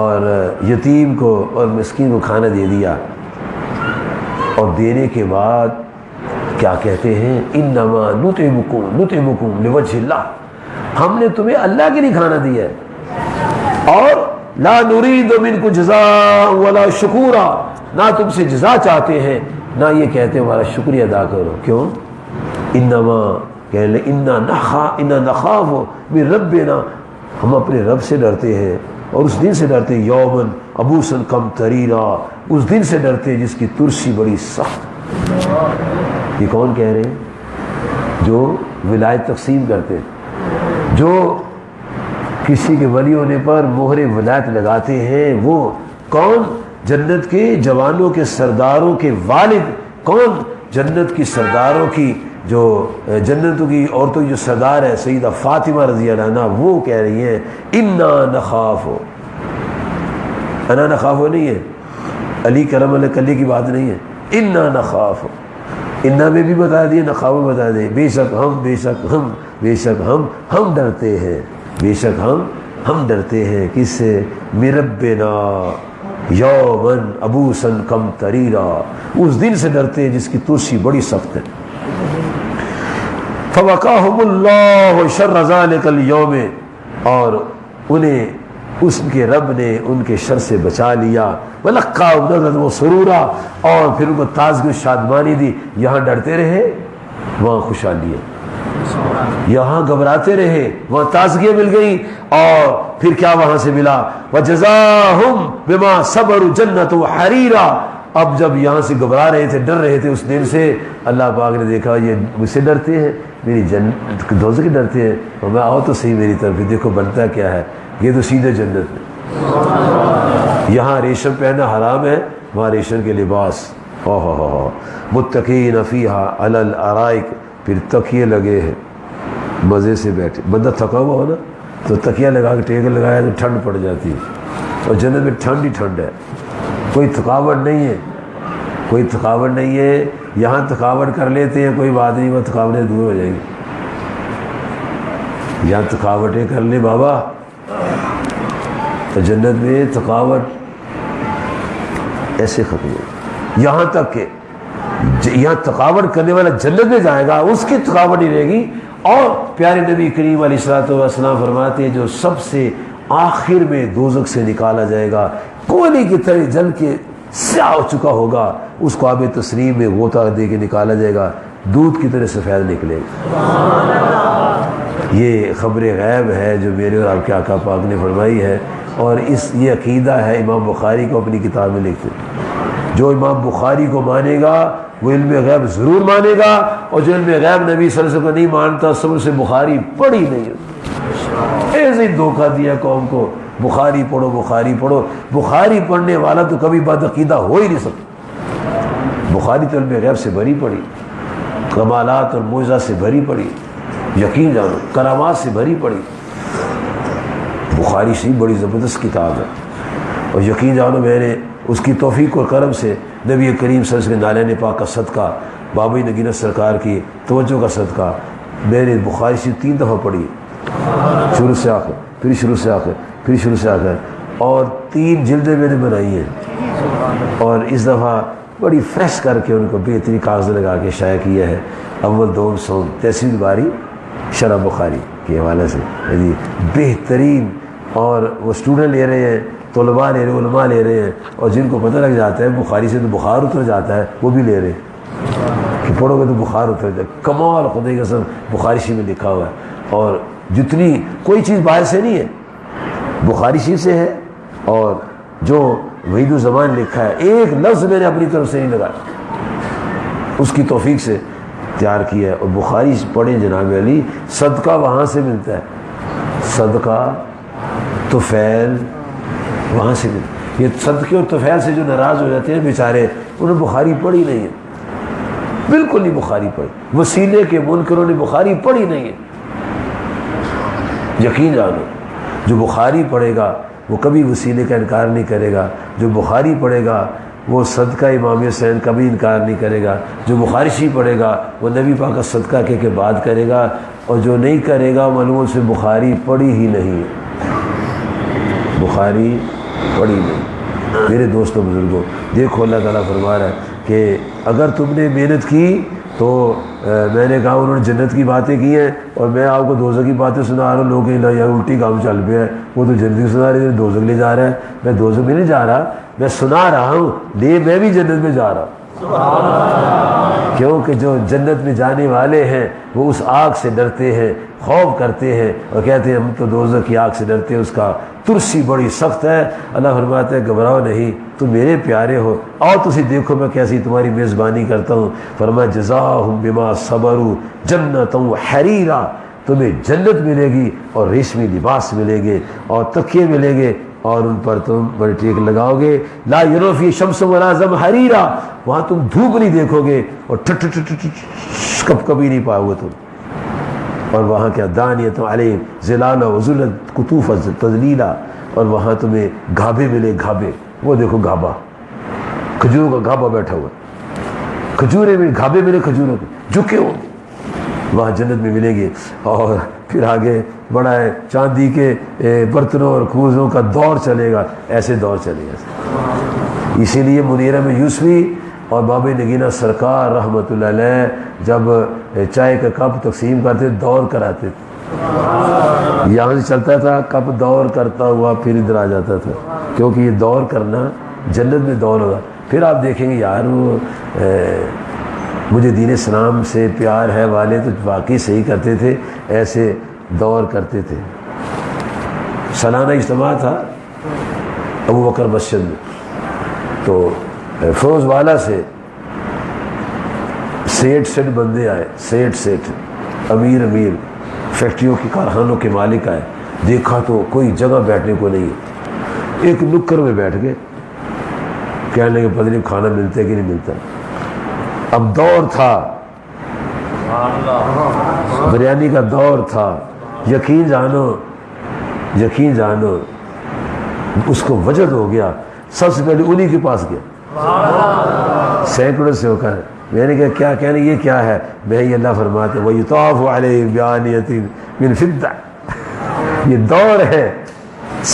اور یتیم کو اور مسکین کو کھانا دے دیا. اور دینے کے بعد کیا کہتے ہیں؟ انما نطعمکم لوجہ اللہ، ہم نے تمہیں اللہ کے لیے کھانا دیا ہے، اور لا نرید منکم جزاء ولا شکورا، نہ تم سے جزا چاہتے ہیں نہ یہ کہتے ہیں ہمارا شکریہ ادا کرو. کیوں؟ انما انا نخاف من ربنا، ہم اپنے رب سے ڈرتے ہیں اور اس دن سے ڈرتے ہیں یومن عبوسا قمطریرا، اس دن سے ڈرتے ہیں جس کی ترسی بڑی سخت. یہ کون کہہ رہے ہیں؟ جو ولایت تقسیم کرتے ہیں، جو کسی کے ولی ہونے پر مہر ولایت لگاتے ہیں. وہ کون؟ جنت کے جوانوں کے سرداروں کے والد. کون؟ جنت کی سرداروں کی، جو جنتوں کی عورتوں کی جو سردار ہے سیدہ فاطمہ رضی اللہ عنہا، وہ کہہ رہی ہیں انا نخاف. انا نخاف نہیں ہے، علی کرم اللہ کلی کی بات نہیں ہے. انا نخاف، انا میں بھی بتا دیے، نخاف میں بتا دیں. بے شک ہم ڈرتے ہیں، بے شک ہم ڈرتے ہیں. کس سے؟ من ربنا یومن عبوسا قمطریرا، اس دن سے ڈرتے ہیں جس کی ترسی بڑی سخت ہے. فوقاہم اللہ شر ذلک اليوم، اور انہیں اس کے رب نے ان کے شر سے بچا لیا. ولقاہم نضرۃ وسرورا، اور پھر ان کو تازگی و شادمانی دی. یہاں ڈرتے رہے وہاں خوشحالی ہے، یہاں گھبراتے رہے وہاں تازگی مل گئی. اور پھر کیا وہاں سے ملا؟ وجزاہم بما صبروا جنۃ وحریرا. اب جب یہاں سے گھبرا رہے تھے، ڈر رہے تھے اس دن سے، اللہ پاک نے دیکھا یہ مجھ سے ڈرتے ہیں، میری جنت دوزخ کے ڈرتے ہیں، اور میں آؤ تو صحیح میری طرف. دیکھو بنتا کیا ہے، یہ تو سیدھے جنت میں. یہاں ریشم پہننا حرام ہے، وہاں ریشم کے لباس. متقین فیہا علی الارائک، پھر تکیے لگے ہیں، مزے سے بیٹھے. بندہ تھکا ہوا ہو نا تو تکیہ لگا کے ٹیک لگایا تو ٹھنڈ پڑ جاتی ہے. اور جنت میں ٹھنڈ ہی ٹھنڈ ہے، کوئی تھکاوٹ نہیں ہے، کوئی تھکاوٹ نہیں ہے. یہاں تھکاوٹ کر لیتے ہیں کوئی بات نہیں، وہ تھکاوٹیں دور ہو جائیں گی. یہاں تھکاوٹیں کر لیں بابا تو جنت میں تھکاوٹ ایسے ختم ہو. یہاں تک کہ یہاں تھکاوٹ کرنے والا جنت میں جائے گا، اس کی تھکاوٹ نہیں رہے گی. اور پیارے نبی کریم علیہ الصلوۃ والسلام فرماتے ہیں جو سب سے آخر میں دوزخ سے نکالا جائے گا، کوئلے کی طرح جل کے سیاہ ہو چکا ہوگا، اس کو آب تسنیم میں غوطہ دے کے نکالا جائے گا، دودھ کی طرح سفید نکلے گا. یہ خبر غیب ہے جو میرے اور آپ کے آقا پاک نے فرمائی ہے. اور یہ عقیدہ ہے امام بخاری کو اپنی کتاب میں لکھتے. جو امام بخاری کو مانے گا وہ علم غیب ضرور مانے گا، اور جو علم غیب نبی صلی اللہ علیہ وسلم کو نہیں مانتا سب سے بخاری پڑھی نہیں ہوتی. ایسے دھوکہ دیا قوم کو، بخاری پڑھو بخاری پڑھو. بخاری پڑھنے والا تو کبھی بد عقیدہ ہو ہی نہیں سکتا. بخاری تو علم غیب سے بھری پڑی، کمالات اور معجزات سے بھری پڑی، یقین جانو کرامات سے بھری پڑی. بخاری شریف بڑی زبردست کتاب ہے، اور یقین جانو میں نے اس کی توفیق اور کرم سے نبی کریم صلی اللہ علیہ وسلم کے نالین پاک کا صدقہ، بابی نگینہ سرکار کی توجہ کا صدقہ، میں نے بخاری شریف 3 دفعہ پڑھی، شروع سے آخر، پھر شروع سے آخر، پھر شروع سے آخر، اور 3 جلدیں میں نے بنائی ہیں، اور اس دفعہ بڑی فریش کر کے ان کو بہترین کاغذ لگا کے شائع کیا ہے، اول دوم سوم تحصیل باری شرح بخاری کے حوالے سے جی بہترین، اور وہ اسٹوڈنٹ لے رہے ہیں، طلباء لے رہے ہیں، علماء لے رہے ہیں، اور جن کو پتہ لگ جاتا ہے بخاری سے تو بخار اتر جاتا ہے وہ بھی لے رہے ہیں کہ پڑھو گے تو بخار اتر جائے۔ کمال خدا کی قسم بخاری شریف میں لکھا ہوا ہے، اور جتنی کوئی چیز باہر سے نہیں ہے، بخاری شریف سے ہے، اور جو وحید الزمان لکھا ہے ایک لفظ میں نے اپنی طرف سے نہیں لگا، اس کی توفیق سے تیار کیا ہے۔ اور بخاری پڑھیں جناب علی، صدقہ وہاں سے ملتا ہے، صدقہ طفیل وہاں سے ملتا ہے۔ یہ صدقے اور طفیل سے جو ناراض ہو جاتے ہیں بیچارے، انہوں نے بخاری پڑھی نہیں ہے، بالکل نہیں بخاری پڑھی، وسیلے کے منکروں نے بخاری پڑھی نہیں ہے۔ یقین جانو جو بخاری پڑھے گا وہ کبھی وسیلے کا انکار نہیں کرے گا، جو بخاری پڑھے گا وہ صدقہ امام حسین کا بھی انکار نہیں کرے گا، جو بخاری شریف پڑھے گا وہ نبی پاک کا صدقہ کہہ کے بات کرے گا، اور جو نہیں کرے گا معلوم سے بخاری پڑھی ہی نہیں ہے، بخاری پڑھی نہیں۔ میرے دوستوں بزرگوں دیکھو، اللہ تعالیٰ فرما رہا ہے کہ اگر تم نے محنت کی تو میں نے کہا انہوں نے جنت کی باتیں کی ہیں اور میں آپ کو دوزخ کی باتیں سنا رہا ہوں، لوگ یار الٹی کام چل پہ ہے، وہ تو جنت کی سنا رہے ہیں، دوزخ لے جا رہا ہے۔ میں دوزخ میں نہیں جا رہا، میں سنا رہا ہوں، لے میں بھی جنت میں جا رہا ہوں، کیونکہ جو جنت میں جانے والے ہیں وہ اس آگ سے ڈرتے ہیں، خوف کرتے ہیں، اور کہتے ہیں ہم تو دوزخ کی آگ سے ڈرتے ہیں، اس کا ترسی بڑی سخت ہے۔ اللہ فرماتا ہے گھبراؤ نہیں، تم میرے پیارے ہو، آؤ تسی دیکھو میں کیسی تمہاری میزبانی کرتا ہوں۔ فرمایا جزاہم بما صبروا جنۃ وحریرا، تمہیں جنت ملے گی اور ریشمی لباس ملے گے اور تکیے ملیں گے، اور ان پر تم بڑے ٹیک لگاؤ گے۔ لا یروا فی شمس ولا زمہریرا، وہاں تم دھوپ نہیں دیکھو گے اور کب کبھی نہیں پاؤ گے تم۔ اور وہاں کیا دانیۃ علیہم ظلالہ وذلت قطوفا تذلیلا، اور وہاں تمہیں گھابے ملے، گھابے، وہ دیکھو گھابا، کھجوروں کا گھابا بیٹھا ہوا، کھجورے میں گھابے ملے، کھجوروں کے جھکے ہوں گے، وہاں جنت میں ملیں گے۔ اور پھر آگے بڑا ہے چاندی کے برتنوں اور کوزوں کا دور چلے گا، ایسے دور چلے گا۔ اسی لیے منیرہ میں یوسفی اور بابا نگینہ سرکار رحمۃ اللہ علیہ جب چائے کا کپ تقسیم کرتے دور کراتے تھے، یہاں سے چلتا تھا کپ دور کرتا ہوا پھر ادھر آ جاتا تھا، کیونکہ یہ دور کرنا جنت میں دور ہوگا۔ پھر آپ دیکھیں گے یار وہ مجھے دین اسلام سے پیار ہے والے تو واقعی صحیح کرتے تھے، ایسے دور کرتے تھے۔ سالانہ اجتماع تھا ابو بکر مسجد میں، تو فروز والا سے سیٹ بندے آئے، سیٹ امیر فیکٹریوں کی کارخانوں کے مالک آئے، دیکھا تو کوئی جگہ بیٹھنے کو نہیں ہے، ایک نکر میں بیٹھ گئے، کہنے لگے پتہ نہیں کھانا ملتا ہے کہ نہیں ملتا۔ اب دور تھا، بریانی کا دور تھا، یقین جانو اس کو وجد ہو گیا، سب سے پہلے انہی کے پاس گیا، سینکڑوں سے ہو کر میں نے کہا کیا کہنے یہ کیا ہے؟ میں یہ اللہ فرماتے وَيُطَافُ عَلَيْهِمْ بِآنِيَةٍ مِّن فِضَّةٍ، یہ دور ہے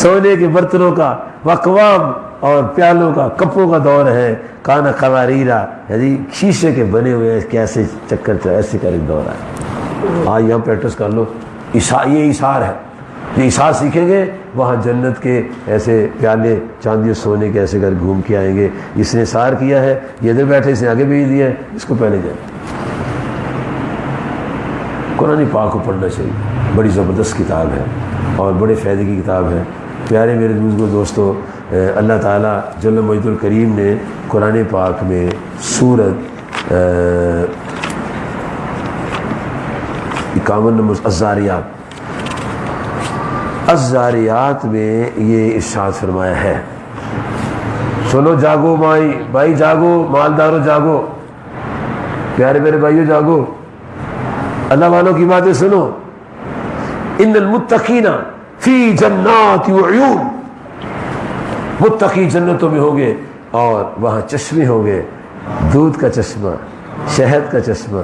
سونے کے برتنوں کا، اقوام اور پیالوں کا، کپوں کا دور ہے، کانا قواریرا، یعنی شیشے کے بنے ہوئے کیسے چکر چل ایسے کا ایک دور ہے۔ ہاں یہاں پریکٹس کر لو، یہ اشار ہے، یہ اشار سیکھیں گے وہاں جنت کے ایسے پیالے چاندی سونے کے ایسے کر گھوم کے آئیں گے۔ اس نے اشار کیا ہے، یہ ادھر بیٹھے اس نے آگے بھیج دیا ہے، اس کو پہلے جائیں۔ قرآن پاک کو پڑھنا چاہیے، بڑی زبردست کتاب ہے اور بڑے فائدے کی کتاب ہے۔ پیارے میرے دوستو، اللہ تعالیٰ جل مجد الکریم نے قرآن پاک میں سورت 51 نمبر الزاریات میں یہ ارشاد فرمایا ہے، سنو جاگو بھائی جاگو، مالدارو جاگو، پیارے میرے بھائیو جاگو، اللہ والوں کی باتیں سنو۔ ان المتقین فی جنات وعیون، متقی جنتوں میں ہوں گے اور وہاں چشمے ہوں گے، دودھ کا چشمہ، شہد کا چشمہ،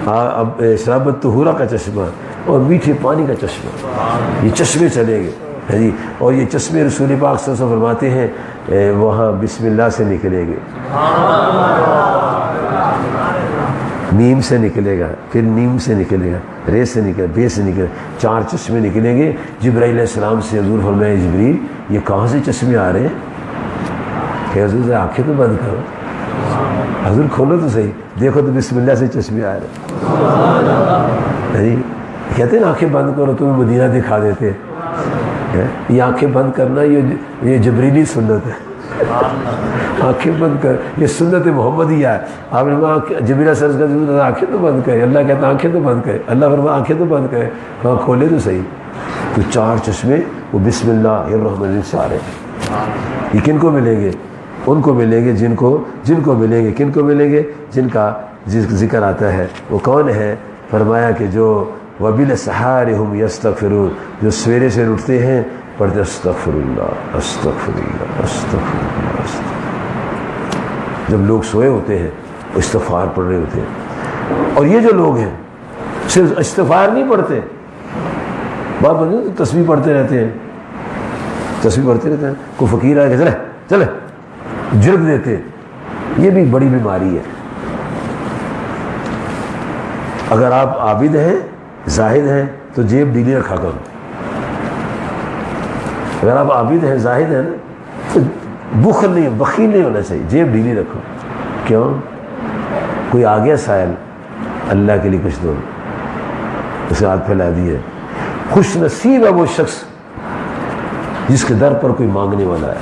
اب شرابت طہورہ کا چشمہ اور میٹھے پانی کا چشمہ، یہ چشمے چلیں گے جی، اور یہ چشمے رسول پاک صلی اللہ علیہ وسلم فرماتے ہیں وہاں بسم اللہ سے نکلیں گے، نیم سے نکلے گا، پھر نیم سے نکلے گا، رے سے نکلے، بے سے نکلے، 4 چشمے نکلیں گے۔ جبرائیل علیہ السلام سے حضور فرمائے جبریل یہ کہاں سے چشمے آ رہے ہیں؟ کہ حضور آنکھیں تو بند کرو، حضور کھولو تو صحیح، دیکھو تو بسم اللہ سے چشمے آ رہے ہیں جی۔ کہتے ہیں آنکھیں بند کرو تمہیں مدینہ دکھا دیتے ہیں، یہ آنکھیں بند کرنا یہ جبریلی سنت ہے، آنکھیں بند کر، یہ سنت محمدیہ ہے۔ آپ نے جبریل سرز کا آنکھیں تو بند کرے، اللہ کہتا آنکھیں تو بند کرے، اللہ فرمایا آنکھیں تو بند کرے، ہاں کھولے تو صحیح۔ تو 4 چشمے وہ بسم اللہ الرحمن الرحیم سے آ رہے ہیں۔ یہ کن کو ملیں گے؟ ان کو ملیں گے جن کو ملیں گے، کن کو ملیں گے؟ جن کا ذکر آتا ہے۔ وہ کون ہے؟ فرمایا کہ جو وبالسحار هم یستغفرون، جو سویرے سے اٹھتے ہیں پڑھتے استغفر اللہ استغفر اللہ استغفر اللہ استغفر۔ جب لوگ سوئے ہوتے ہیں وہ استغفار پڑھ رہے ہوتے ہیں، اور یہ جو لوگ ہیں صرف استغفار نہیں پڑھتے، بات بنی تو تسبیح پڑھتے رہتے ہیں، تسبیح پڑھتے رہتے ہیں۔ کوئی فقیر آئے کہ چلے جرگ دیتے، یہ بھی بڑی بیماری ہے۔ اگر آپ عابد ہیں زاہد ہیں تو جیب ڈھیلی رکھا کرو، اگر آپ عابد ہیں زاہد ہیں نا تو بخل نہیں، بخیل نہیں ہونا چاہیے، جیب ڈھیلی رکھو۔ کیوں؟ کوئی آ گیا سائل، اللہ کے لیے کچھ دو، اسے ہاتھ پھیلا دیے۔ خوش نصیب ہے وہ شخص جس کے در پر کوئی مانگنے والا ہے،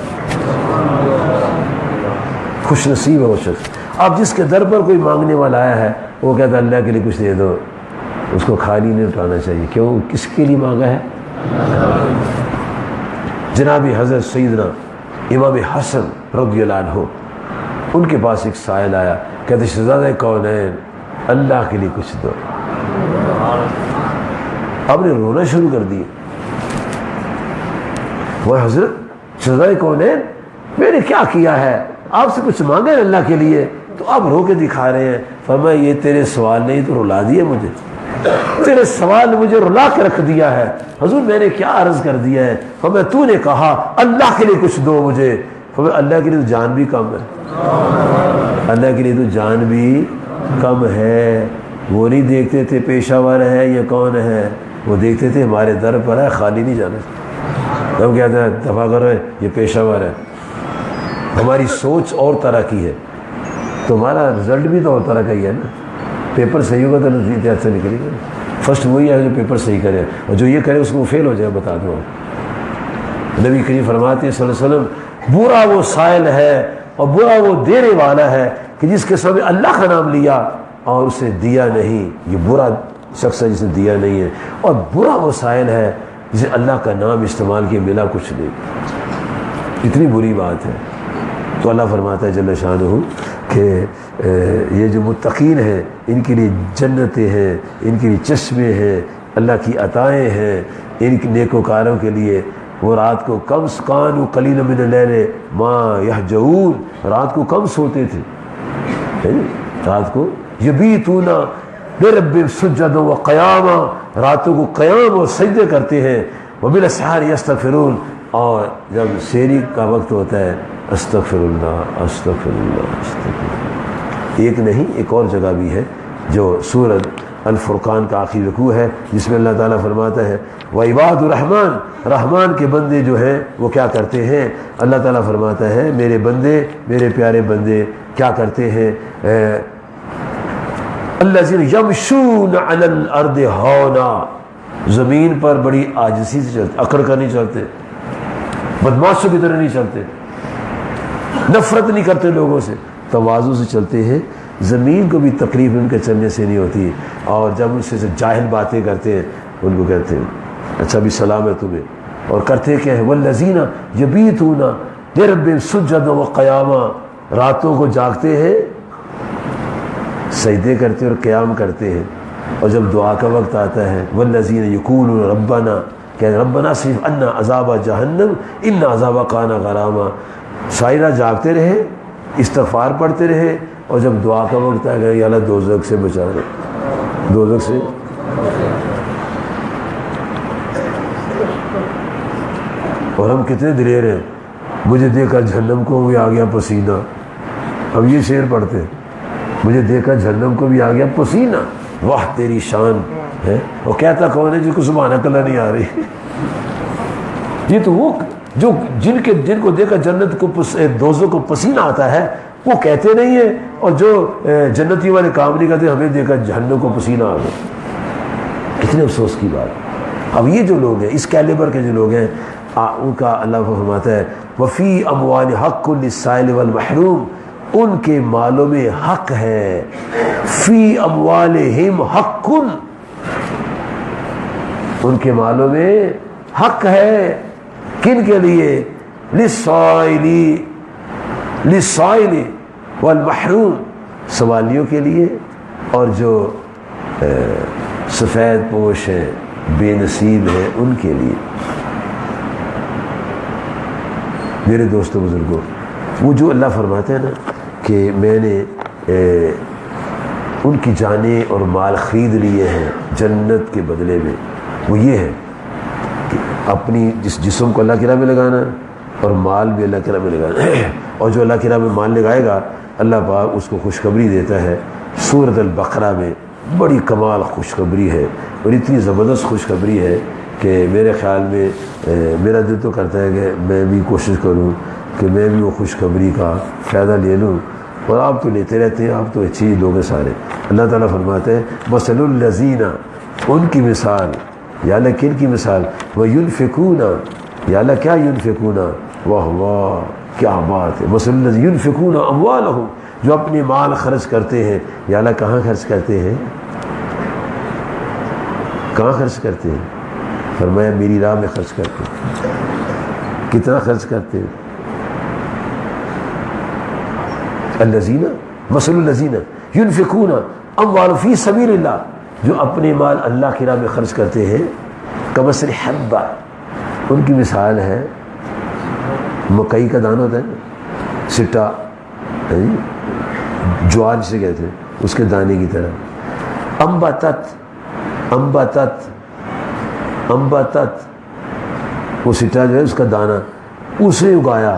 خوش نصیب ہے وہ شخص۔ اب جس کے در پر کوئی مانگنے والا آیا ہے وہ کہتا ہے اللہ کے لیے کچھ دے دو، اس کو خالی نہیں اٹھانا چاہیے۔ کیوں؟ کس کے لیے مانگا ہے؟ جناب حضرت سیدنا امام حسن رضی اللہ عنہ، ان کے پاس ایک سائل آیا، کہتے شہزادہ کونین اللہ کے لیے کچھ دو۔ آپ نے رونا شروع کر دیا، وہ حضرت شہزادہ کونین میں نے کیا کیا ہے؟ آپ سے کچھ مانگا ہے اللہ کے لیے تو آپ رو کے دکھا رہے ہیں۔ فرمایا یہ تیرے سوال نہیں تو رلا دیا مجھے، تیرے سوال نے مجھے رلا کے رکھ دیا ہے۔ حضور میں نے کیا عرض کر دیا ہے؟ فرمایا تو نے کہا اللہ کے لیے کچھ دو مجھے۔ فرمایا اللہ کے لیے تو جان بھی کم ہے، اللہ کے لیے تو جان بھی کم ہے۔ وہ نہیں دیکھتے تھے پیشہ ور ہے یا کون ہے، وہ دیکھتے تھے ہمارے در پر ہے، خالی نہیں جانا۔ ہم کہتے ہیں دفاع کرو یہ پیشہ ور ہے، ہماری سوچ اور طرح کی ہے، تمہارا رزلٹ بھی تو اور طرح کا ہی ہے نا۔ پیپر صحیح ہوگا تو نتیجہ اچھا نکلے گا۔ فرسٹ وہی ہے جو پیپر صحیح کرے، اور جو یہ کرے اس کو فیل ہو جائے، بتا دو۔ نبی کریم فرماتے ہیں صلی اللہ علیہ وسلم برا وہ سائل ہے اور برا وہ دینے والا ہے کہ جس کے سامنے اللہ کا نام لیا اور اسے دیا نہیں، یہ برا شخص ہے جسے دیا نہیں ہے، اور برا وہ سائل ہے جسے اللہ کا نام استعمال کیا ملا کچھ نہیں۔ اتنی بری بات ہے۔ تو اللہ فرماتا ہے جل شانہ کہ یہ جو متقین ہیں ان کے لیے جنتیں ہیں، ان کے لیے چشمے ہیں، اللہ کی عطائیں ہیں۔ ان نیکوکاروں کے لیے وہ رات کو کم کانوا قلیلا من اللیل ما یہجعون، رات کو کم سوتے تھے، رات کو یبیتون لربہم سجدا وقیاما، راتوں کو قیام اور سجدے کرتے ہیں، وبالاسحار یستغفرون، اور جب سحری کا وقت ہوتا ہے استغفر اللہ استغفر اللہ استغفر اللہ۔ ایک نہیں ایک اور جگہ بھی ہے جو سورۃ الفرقان کا آخری رکوع ہے، جس میں اللہ تعالیٰ فرماتا ہے وعباد الرحمن، رحمان کے بندے جو ہیں وہ کیا کرتے ہیں؟ اللہ تعالیٰ فرماتا ہے میرے بندے، میرے پیارے بندے کیا کرتے ہیں؟ الذین یمشون علی الارض ہونا، زمین پر بڑی عاجزی سے چلتے، اکڑ کر نہیں چلتے، بدماشوں کی طرح نہیں چلتے، نفرت نہیں کرتے لوگوں سے، تواضع سے چلتے ہیں، زمین کو بھی تکلیف ان کے چلنے سے نہیں ہوتی۔ اور جب ان سے جاہل باتیں کرتے ہیں ان کو کہتے ہیں اچھا بھی سلام ہے تمہیں، اور کرتے کیا ہے؟ والذین یبیتون لربہم سجدا وقیاما، راتوں کو جاگتے ہیں، سجدے کرتے اور قیام کرتے ہیں، اور جب دعا کا وقت آتا ہے والذین یقولون ربنا، کہ ربنا صرف عنا عذاب جہنم ان عذاب کان غراما، سائرہ جاگتے رہے، استغفار پڑھتے رہے، اور جب دعا کا وقت آ گیا یا اللہ دوزخ سے بچا رہے، دوزخ سے اور ہم کتنے دلیر ہیں، مجھے دیکھ کر جہنم کو بھی آ گیا پسینہ. اب یہ شعر پڑھتے ہیں، مجھے دیکھ کر جہنم کو بھی آ گیا پسینہ، واہ تیری شان ہے. اور کہتا کون ہے جس کو سبحانک اللہ نہیں آ رہی؟ یہ تو وہ جو جن کو دیکھ کر جنت کو دوزخ کو پسینہ آتا ہے وہ کہتے نہیں ہیں، اور جو جنتی والے کام نہیں کرتے ہمیں دیکھ کر جہنم کو پسینہ آ گیا. کتنے افسوس کی بات. اب یہ جو لوگ ہیں اس کیلیبر کے جو لوگ ہیں ان کا اللہ فرماتا ہے وفی اموال حق للسائل والمحروم، ان کے مالوں میں حق ہے. فی اموالہم حق، ان کے مالوں میں حق ہے. کن کے لیے؟ للسائل والمحروم، سوالیوں کے لیے اور جو سفید پوش ہیں بے نصیب ہیں ان کے لیے. میرے دوستوں بزرگوں، وہ جو اللہ فرماتا ہے نا کہ میں نے ان کی جانیں اور مال خرید لیے ہیں جنت کے بدلے میں، وہ یہ ہے کہ اپنی جسم کو اللہ کی راہ میں لگانا اور مال بھی اللہ کی راہ میں لگانا. اور جو اللہ کی راہ میں مال لگائے گا اللہ پاک اس کو خوشخبری دیتا ہے سورۃ البقرہ میں. بڑی کمال خوشخبری ہے اور اتنی زبردست خوشخبری ہے کہ میرے خیال میں میرا دل تو کرتا ہے کہ میں بھی کوشش کروں کہ میں بھی وہ خوشخبری کا فائدہ لے لوں. اور آپ تو لیتے رہتے ہیں، آپ تو اچھے ہی لوگ ہیں سارے. اللہ تعالیٰ فرماتے ہیں مثل الذین، ان کی مثال، یا اللہ کن کی مثال؟ وَيُنْفِقُونَ، یا اللہ کیا يُنْفِقُونَ؟ واہ واہ کیا بات ہے. مثل الذین يُنْفِقُونَ أَمْوَالَهُمْ، جو اپنے مال خرچ کرتے ہیں. یا اللہ کہاں خرچ کرتے ہیں؟ کہاں خرچ کرتے ہیں؟ فرمایا میری راہ میں خرچ کرتے ہیں. کتنا خرچ کرتے ہیں؟ الذین، مثل الذین ينفقون اموالهم فی سبیل اللہ، جو اپنے مال اللہ کی راہ میں خرچ کرتے ہیں. کمثل حبہ، ان کی مثال ہے مکئی کا دانہ ہوتا ہے نا، سٹا جوار جسے کہتے ہیں، اس کے دانے کی طرح. انبتت، وہ سٹا جو ہے اس کا دانہ اسے اگایا.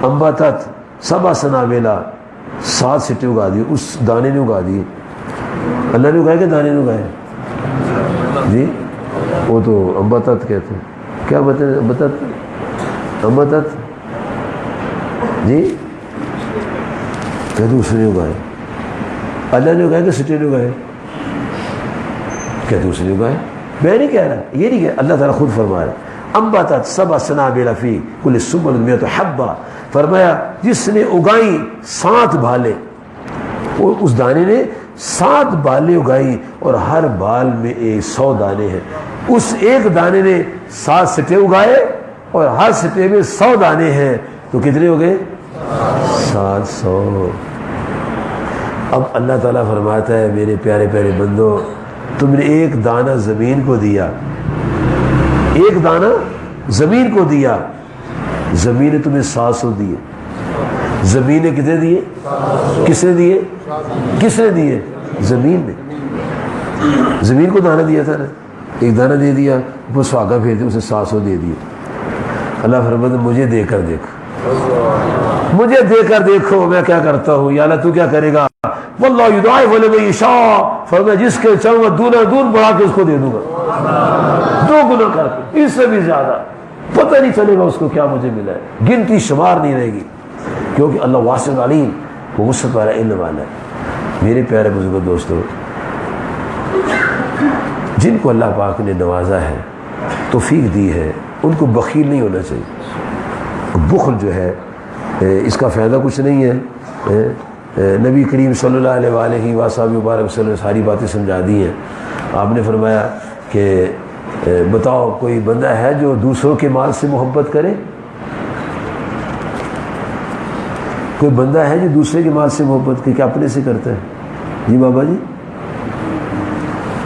انبتت سبع سنابلا، 7 سٹے اگا دیے، اس دانے نے اگا دیے. اللہ نے اگایا کہ دانے نے اگایا؟ جی وہ تو انبتت کہتے ہیں. کیا بتائیں؟ انبتت جی کہتے اس نے اگائے. اللہ نے اگایا کہ سٹے نے اگائے؟ کہتے اس نے اگائے. میں نہیں کہہ رہا، یہ نہیں کہہ، اللہ تعالیٰ خود فرما رہا ہے انبتت سبع سنابل فی کل سنبلۃ مئۃ حبہ. فرمایا جس نے اگائی 7 بالیں، اس دانے نے 7 بالیں اگائی اور ہر بال میں 100 دانے ہیں. اس ایک دانے نے 7 سٹے اگائے اور ہر سٹے میں 100 دانے ہیں، تو کتنے ہو گئے؟ 700. اب اللہ تعالیٰ فرماتا ہے میرے پیارے پیارے بندو، تم نے ایک دانہ زمین کو دیا، ایک دانہ زمین کو دیا، زمین نے تمہیں 700 دیے. زمین نے کتنے دیے؟ کس نے دیے؟ کس نے دیے؟ زمین نے. زمین کو دانہ دیا تھا نا، ایک دانہ دے دیا، وہ سواگا پھیر دیا، اسے 700 دے دیے. اللہ فرماتا ہے مجھے دے کر دیکھو، مجھے دے کر دیکھو میں کیا کرتا ہوں. یا اللہ تو کیا کرے گا؟ واللہ یضاعف لمن یشاء، فرمایا جس کے چاہوں گا دونا دون بڑھا کے اس کو دے دوں گا، 2 گنا کر کے، اس سے بھی زیادہ. پتہ نہیں چلے گا اس کو کیا مجھے ملا ہے، گنتی شمار نہیں رہے گی، کیونکہ اللہ واسع علیم، وہ وسعت والا علم والا ہے. میرے پیارے بزرگوں دوستو، جن کو اللہ پاک نے نوازا ہے، توفیق دی ہے، ان کو بخیل نہیں ہونا چاہیے. بخل جو ہے اس کا فائدہ کچھ نہیں ہے. نبی کریم صلی اللہ علیہ وآلہ وسلم نے ساری باتیں سمجھا دی ہیں. آپ نے فرمایا کہ بتاؤ کوئی بندہ ہے جو دوسروں کے مال سے محبت کرے؟ کوئی بندہ ہے جو دوسرے کے مال سے محبت کرے؟ کیا اپنے سے کرتا ہے؟ جی بابا جی،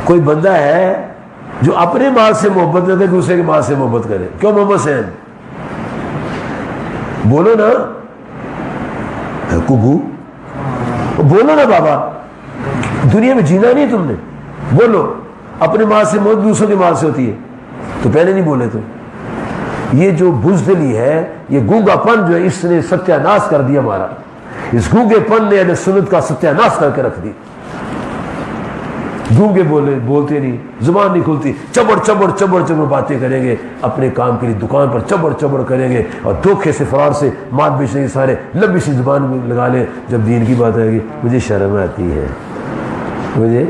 کوئی بندہ ہے جو اپنے مال سے محبت کرے دوسرے کے مال سے محبت کرے؟ کیوں محمد حسین بولو نا، کبو بولو نا بابا، دنیا میں جینا نہیں تم نے، بولو، اپنے مال سے موت دوسروں کے مال سے ہوتی ہے، تو پہلے نہیں بولے تو. یہ جو بزدلی ہے، یہ گونگا پن جو ہے، اس نے ستیہ ناش کر دیا ہمارا. اس گونگے پن نے اہل سنت کا ستیہ ناش کر کے رکھ دی. گونگے بولتے نہیں، زبان نہیں کھلتی، چبڑ چبڑ چبڑ چبڑ باتیں کریں گے، اپنے کام کے لیے دکان پر چبڑ چبڑ کریں گے، اور دھوکے سے فرار سے مال بیچیں گے، سارے لمبی سی زبان میں لگا لیں. جب دین کی بات آئے گی مجھے شرم آتی ہے، مجھے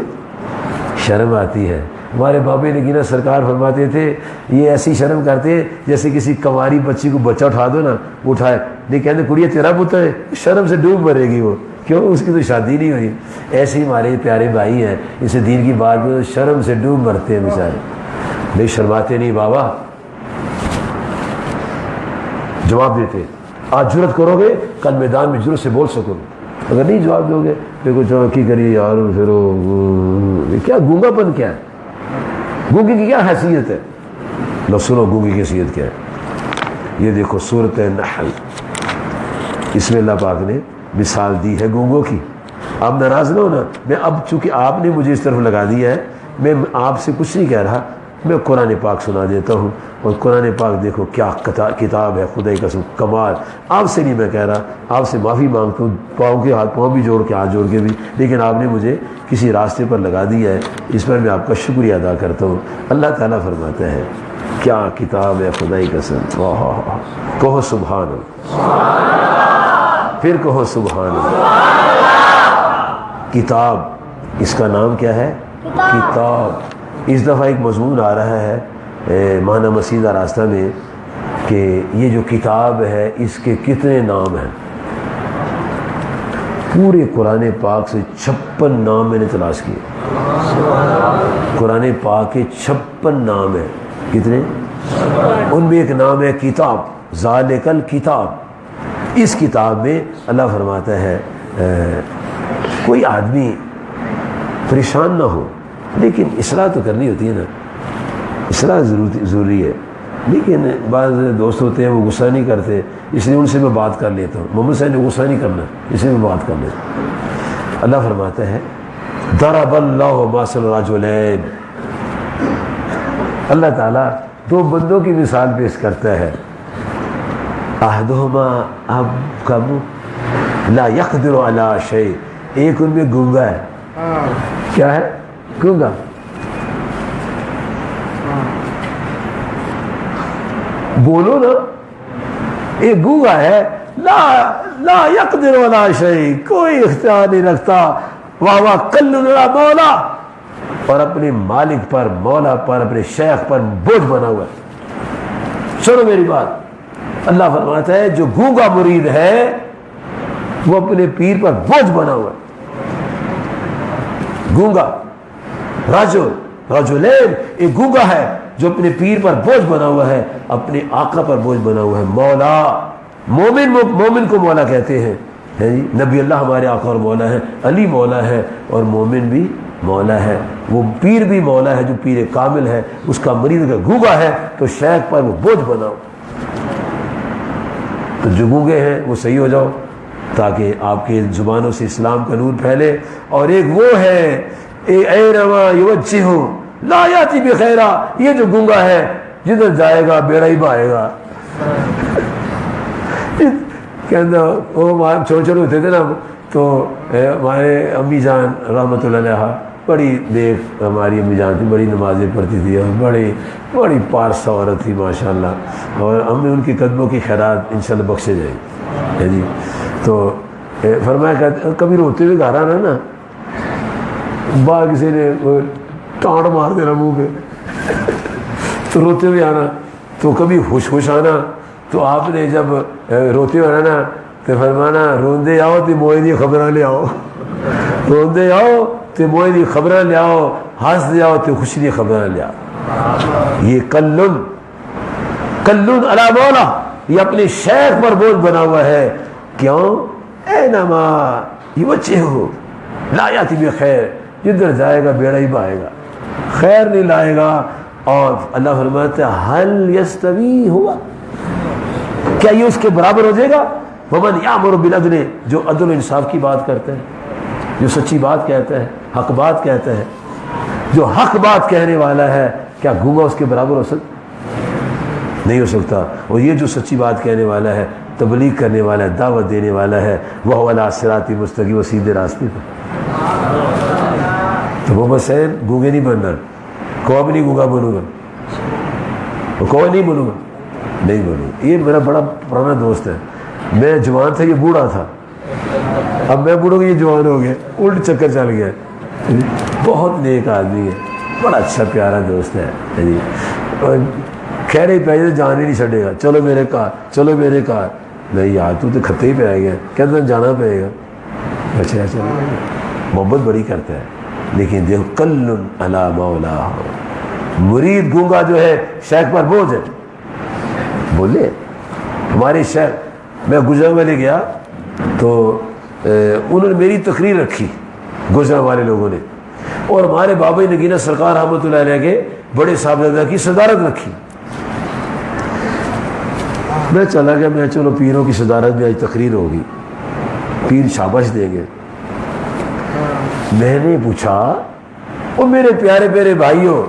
شرم آتی ہے. ہمارے بابے نگینہ سرکار فرماتے تھے یہ ایسی شرم کرتے جیسے کسی کنواری بچی کو بچہ اٹھا دو نا، وہ اٹھائے نہیں، کہتے کڑیے تیرا پتر ہے، شرم سے ڈوب مرے گی وہ، کیوں؟ اس کی تو شادی نہیں ہوئی. ایسے ہی ہمارے پیارے بھائی ہیں، اسے دین کی بات میں شرم سے ڈوب مرتے ہیں بیچارے. نہیں شرماتے نہیں بابا، جواب دیتے. آج جرت کرو گے کل میدان میں جرت سے بول سکو گے. اگر نہیں جواب دو گے دیکھو چوکی کریے یار، پھر کیا گونگا پن کیا ہے؟ گونگے کی کیا حیثیت ہے؟ لو سنو گونگے کی حیثیت کیا ہے. یہ دیکھو سورۃ النحل، اس میں اللہ پاک نے مثال دی ہے گونگوں کی. آپ ناراض نہ ہونا، میں اب چونکہ آپ نے مجھے اس طرف لگا دیا ہے، میں آپ سے کچھ نہیں کہہ رہا، میں قرآن پاک سنا دیتا ہوں. اور قرآن پاک دیکھو کیا کتاب ہے، خدا کی قسم کمال. آپ سے نہیں میں کہہ رہا، آپ سے معافی مانگتا ہوں، پاؤں بھی جوڑ کے، ہاتھ جوڑ کے بھی، لیکن آپ نے مجھے کسی راستے پر لگا دیا ہے، اس پر میں آپ کا شکریہ ادا کرتا ہوں. اللہ تعالیٰ فرماتا ہے کیا کتاب ہے، خدا کی قسم. کہو سبحان اللہ، پھر کہو سبحان اللہ. کتاب، اس کا نام کیا ہے؟ کتاب. اس دفعہ ایک مضمون آ رہا ہے معنی مسیدہ راستہ میں کہ یہ جو کتاب ہے اس کے کتنے نام ہیں. پورے قرآن پاک سے 56 نام میں نے تلاش کیے. قرآن پاک کے 56 نام ہیں. کتنے؟ ان میں ایک نام ہے کتاب، ذالک الکتاب. اس کتاب میں اللہ فرماتا ہے کوئی آدمی پریشان نہ ہو، لیکن اصلاح تو کرنی ہوتی ہے نا، اصلاح ضروری ہے. لیکن بعض دوست ہوتے ہیں وہ غصہ نہیں کرتے، اس لیے ان سے میں بات کر لیتا ہوں. محمد صاحب نے غصہ نہیں کرنا، اس لیے میں بات کر لیتا ہوں. اللہ فرماتا ہے ضرب اللہ مثل رجلین. اللہ تعالیٰ دو بندوں کی مثال پیش کرتا ہے. احدہما ابکم لا یقدر علی شیء. ایک ان میں گونگا ہے. کیا ہے؟ گونگا. بولو نا. ایک گونگا ہے، لا یقدر علی شیء، کوئی اختیار نہیں رکھتا. وہو کل علی مولا، اور اپنے مالک پر، مولا پر، اپنے شیخ پر بوجھ بنا ہوا ہے. سنو میری بات. اللہ فرماتا ہے جو گونگا مرید ہے وہ اپنے پیر پر بوجھ بنا ہوا ہے. گونگا رجلین، ایک گونگا ہے جو اپنے پیر پر بوجھ بنا ہوا ہے، اپنے آقا پر بوجھ بنا ہوا ہے. مولا، مومن کو مولا کہتے ہیں. نبی اللہ ہمارے آقا اور مولا ہے، علی مولا ہے، اور مومن بھی مولا ہے. وہ پیر بھی مولا ہے جو پیر کامل ہے. اس کا مرید کا گونگا ہے تو شیخ پر وہ بوجھ بنا ہوا. تو جو گونگے ہیں وہ صحیح ہو جاؤ تاکہ آپ کے زبانوں سے اسلام کا نور پھیلے. اور ایک وہ ہے اینما یوجہ لا یاتی بخیرا، یہ جو گونگا ہے جدھر جائے گا بیڑا ہی بہائے گا. کہنا وہ چھوٹے چھوٹے ہوتے تھے نا تو ہمارے امی جان رحمۃ اللہ علیہ بڑی دیکھ، ہماری امی جان تھی، بڑی نمازیں پڑھتی تھی اور بڑی پارسا عورت تھی ماشاء اللہ، اور ہمیں ان کے قدموں کی خیرات انشاءاللہ بخشے جائے جی. تو فرمایا کبھی روتے ہوئے گھر آنا نا، باہر کسی نے ٹانٹ مار دینا منہ پہ تو روتے ہوئے آنا. تو کبھی خوش آنا. تو آپ نے جب روتے ہوئے آنا تو فرمانا روندے آؤ تو موئے دی خبراں لے آؤ، روندے آؤ تو موئے دی خبراں لے آؤ، ہنس دے آؤ تو خوشی دی خبراں لے آؤ. یہ کلن علی مولا، یہ اپنے شیخ پر بوجھ بنا ہوا ہے. کیوں؟ اینما یوجہ لا یاتی بخیر، جدھر جائے گا بیڑا ہی بہائے گا، خیر نہیں لائے گا. اور اللہ فرماتا ہے حل یستوی ہوا، کیا یہ اس کے برابر ہو جائے گا؟ ومن یامر بالعدل، جو عدل و انصاف کی بات کرتا ہے، جو سچی بات کہتا ہے، حق بات کہتا ہے، جو حق بات کہنے والا ہے کیا گونگا اس کے برابر ہو سکتا؟ نہیں ہو سکتا. اور یہ جو سچی بات کہنے والا ہے، تبلیغ کرنے والا ہے، دعوت دینے والا ہے، وہ علی صراط مستقیم، وہ سیدھے راستے پر. تو وہ حسین گونگے نہیں بننا، کوئی نہیں گونگا بنوں گا، کوئی نہیں بنوں گا، نہیں بنوں گا. یہ میرا بڑا پرانا دوست ہے، میں جوان تھا، یہ بوڑھا تھا. اب میں بوڑھوں گا، یہ جوان ہو گیا، الٹ چکر چل گیا. بہت نیک آدمی ہے، بڑا اچھا پیارا دوست ہے جی. کہہ رہے پہ جان ہی نہیں چھڑے گا، چلو میرے کار، چلو میرے کار. نہیں یار تو کھتے ہی پہ آ گیا، کہتے ہیں جانا پڑے گا. اچھا چلو، محبت بڑی کرتا ہے. لیکن دیکھو کل علی مولا، مرید گونگا جو ہے شیخ پر بوجھ ہے. بولے ہمارے شیخ، میں گجرا والے گیا تو انہوں نے میری تقریر رکھی گجرا والے لوگوں نے، اور ہمارے بابا نگینہ سرکار رحمۃ اللہ علیہ کے بڑے صاحبزادہ کی صدارت رکھی. میں چلا گیا، میں چلو پیروں کی صدارت میں آج تقریر ہوگی، پیر شاباش دیں گے. میں نے پوچھا، وہ میرے پیارے پیارے بھائیوں،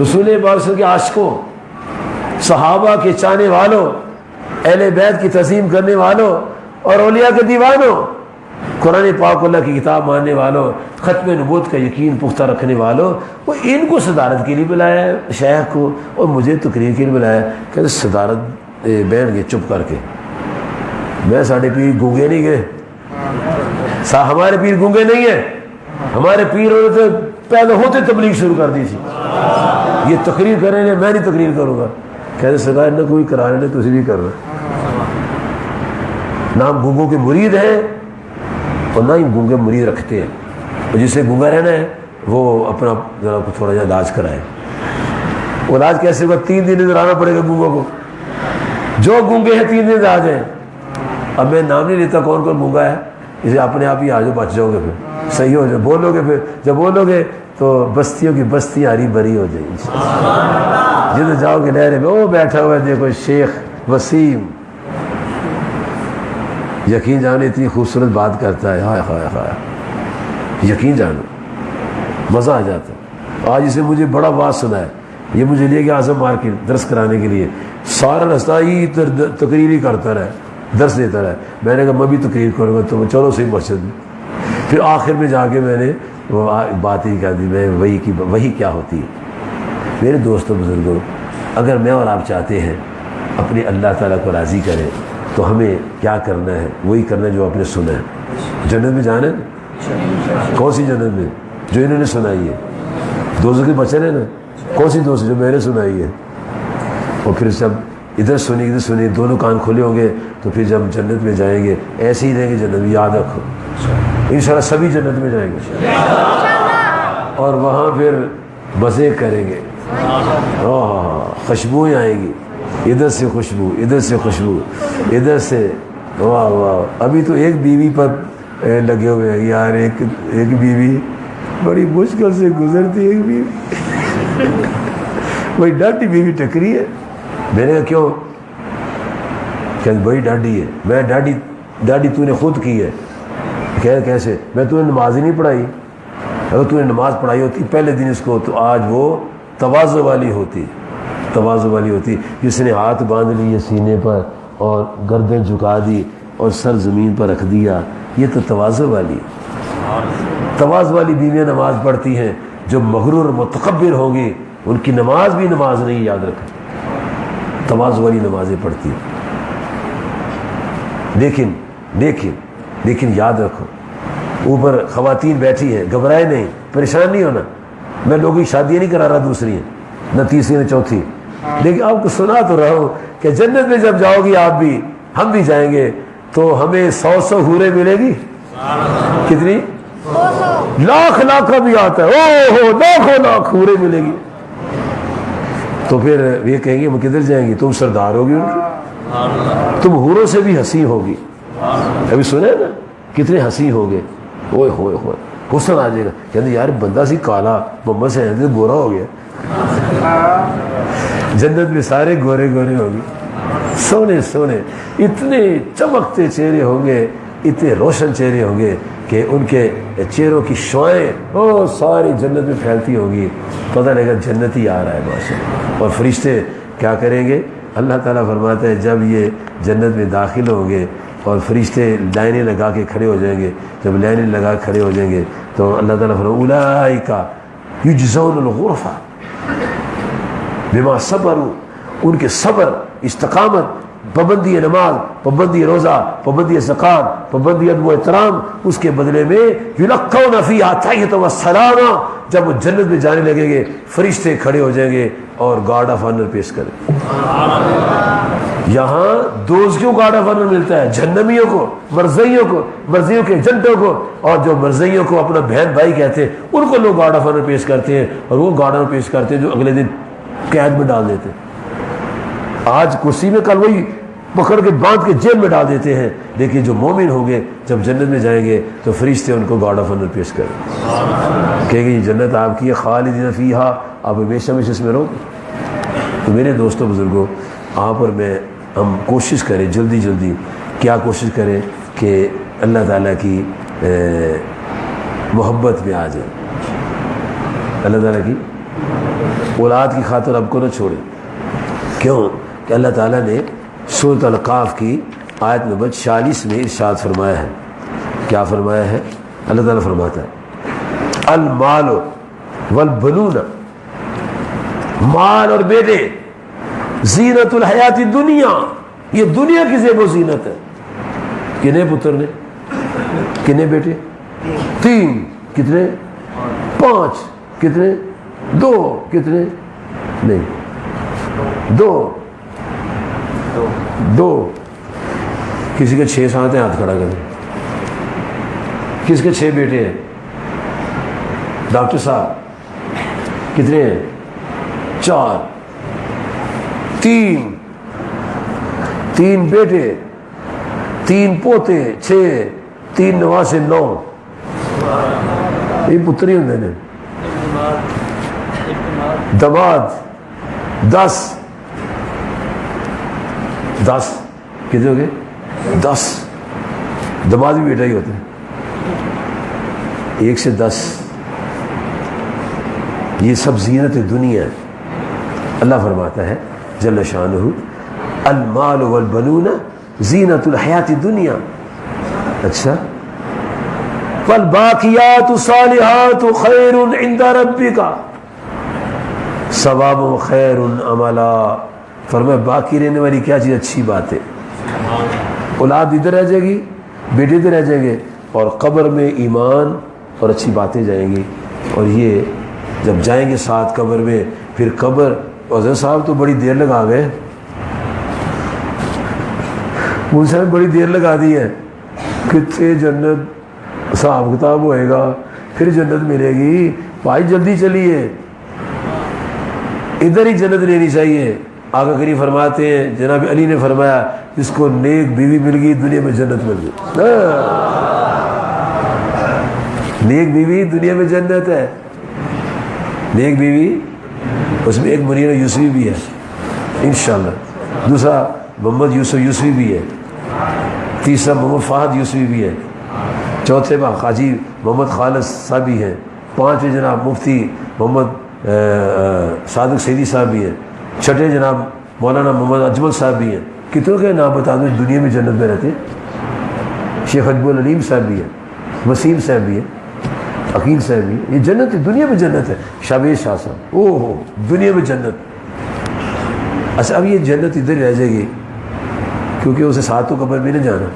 رسول پاک کے عاشقوں، صحابہ کے چاہنے والوں، اہل بیت کی تعظیم کرنے والوں اور اولیاء کے دیوانوں، قرآن پاک اللہ کی کتاب ماننے والوں، ختم نبوت کا یقین پختہ رکھنے والوں، وہ ان کو صدارت کے لیے بلایا ہے شیخ کو، اور مجھے تقریر کے لیے بلایا ہے. کہ صدارت بیٹھ گئے چپ کر کے. میں ساڑھے پیر گونگے نہیں گئے، ہمارے پیر گونگے نہیں ہیں. ہمارے پیر تو پہلے ہوتے تبلیغ شروع کر دی تھی. یہ تقریر کریں گے، میں نہیں تقریر کروں گا. کہتے سرکار نہ کوئی کرا رہے، تجھے بھی کر رہا. نہ ہم گونگوں کے مرید ہیں اور نہ ہی گونگے مرید رکھتے ہیں. اور جسے گونگا رہنا ہے وہ اپنا ذرا تھوڑا جا علاج کرائے. وہ علاج کیسے ہوگا؟ 3 دن ادھر آنا پڑے گا گونگوں کو. جو گونگے ہیں 3 دن آ جائیں. اب میں نام نہیں لیتا کون کون گونگا ہے، اسے اپنے آپ ہی آ جاؤ، بچ جاؤ گے، پھر صحیح ہو جاؤ. بولو گے، پھر جب بولو گے تو بستیوں کی بستیاں ہری بھری ہو جائیں گی. جدھر جاؤ گے لہرے میں وہ بیٹھا ہوا ہے، دیکھو شیخ وسیم. یقین جانے اتنی خوبصورت بات کرتا ہے، ہائے ہائے ہائے، یقین جانو مزہ آ جاتا ہے. آج اسے مجھے بڑا بات سنا ہے، یہ مجھے لے گیا اعظم مارکیٹ درس کرانے کے لیے. سارا رستہ ہی تقریر ہی کرتا رہا، درس دیتا رہا. میں نے کہا میں بھی تقریر کروں گا، تو چلو صحیح مسجد میں. پھر آخر میں جا کے میں نے وہ بات ہی کہہ دی، میں وہی کیا ہوتی ہے. میرے دوستوں بزرگوں، اگر میں اور آپ چاہتے ہیں اپنے اللہ تعالیٰ کو راضی کریں تو ہمیں کیا کرنا ہے؟ وہی کرنا ہے جو آپ نے سنا ہے. جنت میں جانا ہے. کون سی جنت میں؟ جو انہوں نے سنائی ہے. دوزخ کے بچن ہے نا، کون سی دوست جو میں نے سنائی ہے. اور پھر جب ادھر سنی ادھر سنی، دونوں کان کھلے ہوں گے تو پھر جب جنت میں جائیں گے ایسے ہی رہیں گے. جنت میں یاد رکھو انشاءاللہ سبھی جنت میں جائیں گے اور وہاں پھر مزے کریں گے. خوشبوئیں آئیں گی، ادھر سے خوشبو، ادھر سے خوشبو، ادھر سے. واہ واہ. ابھی تو ایک بیوی پر لگے ہوئے ہیں یار. ایک بیوی بڑی مشکل سے گزرتی، ایک بیوی وہی ڈاڈی بیوی ٹکری ہے. میں نے کہا کیوں؟ کہ بڑی ڈاڈی ہے. میں ڈاڈی تو نے خود کی ہے. کیسے؟ میں تو نے نماز ہی نہیں پڑھائی. اگر تو نے نماز پڑھائی ہوتی پہلے دن اس کو تو آج وہ تواضع والی ہوتی. تواضع والی ہوتی، جس نے ہاتھ باندھ لیے سینے پر اور گردن جھکا دی اور سر زمین پر رکھ دیا. یہ تو تواضع والی. تواضع والی بیویاں نماز پڑھتی ہیں. جو مغرور متکبر ہوں گی ان کی نماز بھی نماز نہیں. یاد رکھیں تواضع والی نمازیں پڑھتی ہیں. لیکن یاد رکھو اوپر خواتین بیٹھی ہیں، گھبرائے نہیں، پریشان نہیں ہونا. میں لوگوں کی شادیاں نہیں کرا رہا دوسری ہیں، نہ تیسری نہ چوتھی. لیکن آپ کو سنا تو رہا ہوں کہ جنت میں جب جاؤ گی آپ بھی، ہم بھی جائیں گے تو ہمیں 100 حوریں ملے گی. کتنی؟ لاکھ کا بھی آتا ہے. او ہو لاکھ حوریں ملے گی. تو پھر یہ کہیں گے ہم کدھر جائیں گی؟ تم سردار ہوگی ان کی، تم حوروں سے بھی حسین ہوگی. ابھی سنے نا کتنے حسین ہو گئے. اوئے ہوئے ہوئے حسن آ جائے گا. کہتے یار بندہ سی کالا محمد سے گورا ہو گیا. جنت میں سارے گورے گورے ہوں گے، سونے سونے، اتنے چمکتے چہرے ہوں گے، اتنے روشن چہرے ہوں گے کہ ان کے چہروں کی شعائیں ساری جنت میں پھیلتی ہوں گی، پتہ لگے گا جنت ہی آ رہا ہے ماشاءاللہ۔ اور فرشتے کیا کریں گے؟ اللہ تعالیٰ فرماتا ہے جب یہ جنت میں داخل ہوں گے اور فرشتے لائنیں لگا کے کھڑے ہو جائیں گے، جب لائنیں لگا کے کھڑے ہو جائیں گے تو اللہ تعالیٰ فرماتا ہے اولئک یجزون الغرفہ بما صبروا، ان کے صبر، استقامت، پابندی نماز، پابندی روزہ، پابندی زکوٰۃ، پابندی ادب و احترام، اس کے بدلے میں یلقون فیہا تحیۃ و سلاما، جب وہ جنت میں جانے لگیں گے فرشتے کھڑے ہو جائیں گے اور گارڈ آف آنر پیش کریں۔ یہاں دوزیوں گارڈ آف آنر ملتا ہے، جہنمیوں کو، مرضیوں کے ایجنٹوں کو، اور جو مرضیوں کو اپنا بہن بھائی کہتے ہیں ان کو لوگ گارڈ آف آنر پیش کرتے ہیں، اور وہ گارڈ آف آنر پیش کرتے ہیں جو اگلے دن قید میں ڈال دیتے ہیں۔ آج کرسی میں، کل وہی پکڑ کے باندھ کے جیل میں ڈال دیتے ہیں، لیکن جو مومن ہوں گے جب جنت میں جائیں گے تو فرشتے ان کو گارڈ آف آنر پیش کریں، کہیں گے یہ جنت آپ کی ہے، خالدین فیہا، آپ ہمیشہ ہمیشہ اس میں رہو۔ تو میرے دوستوں بزرگوں، آپ اور میں ہم کوشش کریں، جلدی کیا کوشش کریں کہ اللہ تعالیٰ کی محبت میں آ جائیں، اللہ تعالیٰ کی اولاد کی خاطر اب کو نہ چھوڑیں۔ کیوں کہ اللہ تعالیٰ نے سورۃ القاف کی آیت نمبر 46 میں ارشاد فرمایا ہے، کیا فرمایا ہے؟ اللہ تعالیٰ فرماتا ہے المال والبنون، مال اور بیٹے، زینت الحیات الدنیا، یہ دنیا کی زیب و زینت ہے۔ کتنے پتر نے؟ کتنے بیٹے؟ 3، کتنے؟ 5، کتنے؟ 2، کتنے؟ نہیں، 2 کسی کے 6 ساتھ ہیں، ہاتھ کھڑا کریں۔ کس کے 6 بیٹے ہیں؟ ڈاکٹر صاحب کتنے ہیں؟ 4، 3 بیٹے، 3 پوتے، 6، 3 نواسے، 9، یہ پتری ہوں نے۔ دماد 10 کتنے ہو گئے؟ 10 دماد بھی بیٹا ہی ہوتے ہیں، 1 سے 10۔ یہ سب زینت دنیا ہے۔ اللہ فرماتا ہے جل شانہ المال والبنون زینت الحیات الدنیا۔ اچھا، والباقیات الصالحات خیر عند ربک ثواب خیر عملا۔ فرمایا باقی رہنے والی کیا چیز؟ اچھی بات ہے۔ اولاد ادھر رہ جائے گی، بیٹے ادھر رہ جائیں گے، اور قبر میں ایمان اور اچھی باتیں جائیں گی۔ اور یہ جب جائیں گے ساتھ قبر میں، پھر قبر، حضرت صاحب تو بڑی دیر لگا گئے، ان سے بڑی دیر لگا دی ہے، کتنے جنت حساب کتاب ہوئے گا، پھر جنت ملے گی، بھائی جلدی چلیے، ادھر ہی جنت لینی چاہیے۔ آقا کریم فرماتے ہیں، جناب علی نے فرمایا جس کو نیک بیوی مل گئی دنیا میں جنت مل گئی۔ نیک بیوی دنیا میں جنت ہے، نیک بیوی، اس میں ایک منیر یوسفی بھی ہے انشاءاللہ، دوسرا محمد یوسف یوسفی بھی ہے، تیسرا محمد فہد یوسفی بھی ہے، چوتھے میں حاجی محمد خالد صاحب بھی ہیں، 5ویں جناب مفتی محمد صادق سیدی صاحب بھی ہیں، چھٹے جناب مولانا محمد اجمل صاحب بھی ہیں۔ کتنوں کے نام بتا دوں دنیا میں جنت میں رہتے ہیں؟ شیخ حجب العلیم صاحب بھی ہیں، وسیم صاحب بھی ہیں، عقیل صاحب بھی ہیں۔ یہ جنت ہے، دنیا میں جنت ہے۔ شابیر شاہ صاحب، او ہو، دنیا میں جنت۔ اچھا، اب یہ جنت ادھر رہ جائے گی کیونکہ اسے ساتھ تو قبر میں نہیں جانا،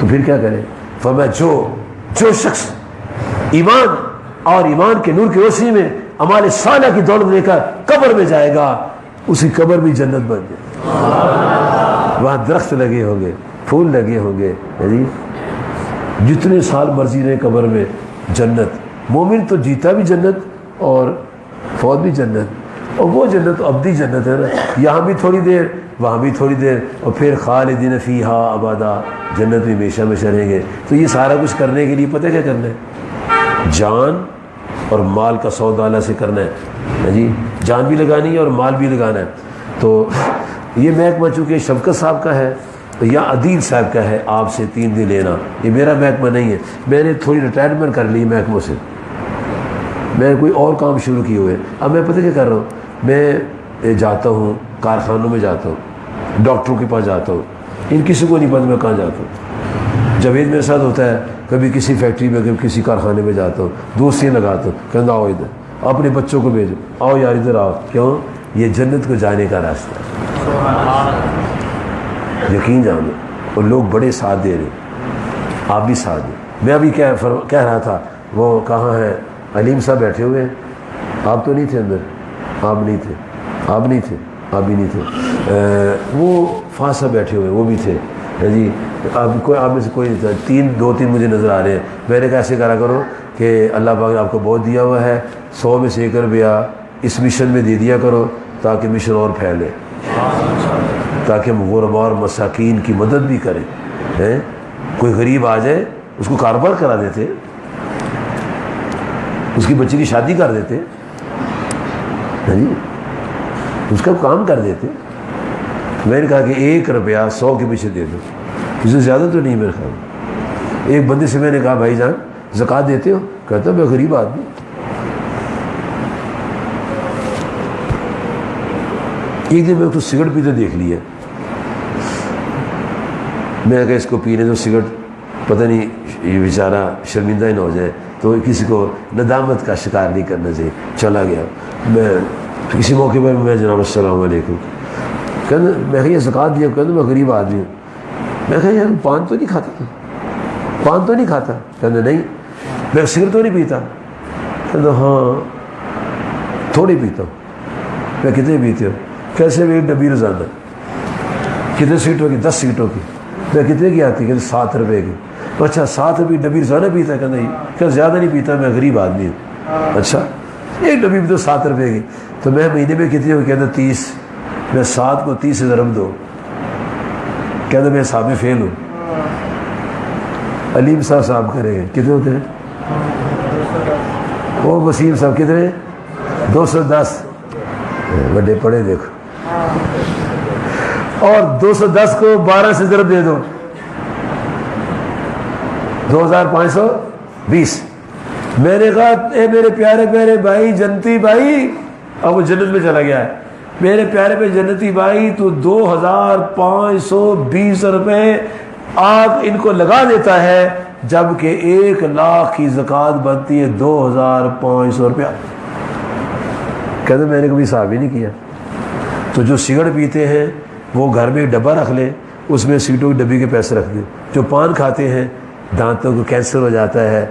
تو پھر کیا کریں؟ فرمایا جو شخص ایمان اور ایمان کے نور کی روشنی میں اعمال صالحہ کی دولت لے کر قبر میں جائے گا، اسی قبر بھی جنت بن جائے، وہاں درخت لگے ہوں گے، پھول لگے ہوں گے، جتنے سال مرضی رہے قبر میں جنت۔ مومن تو جیتا بھی جنت اور فوت بھی جنت، اور وہ جنت تو ابدی جنت ہے نا، یہاں بھی تھوڑی دیر، وہاں بھی تھوڑی دیر، اور پھر خالدین فیہا ابدا، جنت میں ہمیشہ ہمیشہ رہیں گے۔ تو یہ سارا کچھ کرنے کے لیے پتہ کیا کرنا ہے؟ جان اور مال کا سودا اللہ سے کرنا ہے جی، جان بھی لگانی ہے اور مال بھی لگانا ہے۔ تو یہ محکمہ چونکہ شفقت صاحب کا ہے یا عدیل صاحب کا ہے آپ سے 3 دن لینا، یہ میرا محکمہ نہیں ہے، میں نے تھوڑی ریٹائرمنٹ کر لی محکموں سے، میں کوئی اور کام شروع کیے ہوئے. اب میں پتہ کیا کر رہا ہوں، میں جاتا ہوں کارخانوں میں جاتا ہوں، ڈاکٹروں کے پاس جاتا ہوں، ان کسی کو نہیں پتہ میں کہاں جاتا ہوں. جاوید میرے ساتھ ہوتا ہے، کبھی کسی فیکٹری میں کبھی کسی کارخانے میں جاتا ہوں، دوستیاں لگاتا ہوں، کہتا آؤ ادھر، اپنے بچوں کو بھیجو، آؤ یار ادھر آؤ. کیوں؟ یہ جنت کو جانے کا راستہ ہے، یقین جانو. اور لوگ بڑے ساتھ دے رہے، آپ بھی ساتھ دیں. میں ابھی کہہ رہا تھا، وہ کہاں ہے علیم صاحب بیٹھے ہوئے ہیں، آپ تو نہیں تھے اندر، آپ نہیں تھے، آپ نہیں تھے، آپ بھی نہیں تھے. وہ فاضل صاحب بیٹھے ہوئے وہ بھی تھے جی. آپ میں سے کوئی نہیں تھا. 2-3 مجھے نظر آ رہے ہیں. میں نے کہا ایسے کرا کرو کہ اللہ پاک نے آپ کو بہت دیا ہوا ہے، 100 میں سے 1 روپیہ اس مشن میں دے دیا کرو تاکہ مشن اور پھیلے، تاکہ ہم غرباء اور مساکین کی مدد بھی کریں. کوئی غریب آ جائے اس کو کاروبار کرا دیتے، اس کی بچی کی شادی کر دیتے جی، اس کا کام کر دیتے. میں نے کہا کہ 1 روپیہ 100 کے پیچھے دے دو، اس سے زیادہ تو نہیں میرے خیال. ایک بندے سے میں نے کہا بھائی جان زکوٰۃ دیتے ہو؟ کہتا میں غریب آدمی. ایک دن میں اس کو سگریٹ پیتے دیکھ لیا، میں نے کہا اس کو پینے دو سگریٹ، پتہ نہیں یہ بیچارہ شرمندہ ہی نہ ہو جائے، تو کسی کو ندامت کا شکار نہیں کرنا چاہیے. چلا گیا. میں کسی موقع پر میں جناب السلام علیکم، کہنا میں یہ زکوٰۃ دیا، کہنا میں غریب آدمی ہوں. میں کہا یار پان تو نہیں کھاتا تھا، پان تو نہیں کھاتا؟ کہنا نہیں. میں سگریٹ تو نہیں پیتا؟ کہنا ہاں تھوڑی پیتا ہوں. میں کتنے پیتے ہو؟ کیسے بھی 1 ڈبی روزانہ. کتنے سیٹوں کی؟ 10 سیٹوں کی. میں کتنے کی آتی؟ کہتے 7 روپے کی. اچھا 7 روپے ڈبی روزانہ پیتا ہے؟ کہنا نہیں. کہ زیادہ نہیں پیتا، میں غریب آدمی ہوں. اچھا 1 ڈبی بھی تو 7 روپے کی، تو میں مہینے میں کتنی ہوں؟ کہنا 30. میں 7 کو 30 سے ضرب دو، کہنا میں حساب میں فیل ہوں. علیم صاحب کریں گے کتنے ہوتے ہیں؟ وہ وسیم صاحب کتنے؟ 210. بڑے پڑے دیکھو. اور 210 کو 12 سے ضرب دے دو، 2520. میں نے کہا اے میرے پیارے پیارے بھائی جنتی بھائی، اب وہ جنت میں چلا گیا ہے. میرے پیارے پہ جنتی بھائی تو 2520 روپے آپ ان کو لگا دیتا ہے، جبکہ 1 لاکھ کی زکوٰۃ بنتی ہے 2500 روپیہ. کہتے میں نے کبھی حساب ہی نہیں کیا. تو جو سگریٹ پیتے ہیں وہ گھر میں ایک ڈبہ رکھ لیں، اس میں سگریٹوں کی ڈبی کے پیسے رکھ دیں. جو پان کھاتے ہیں دانتوں کو کینسر ہو جاتا ہے،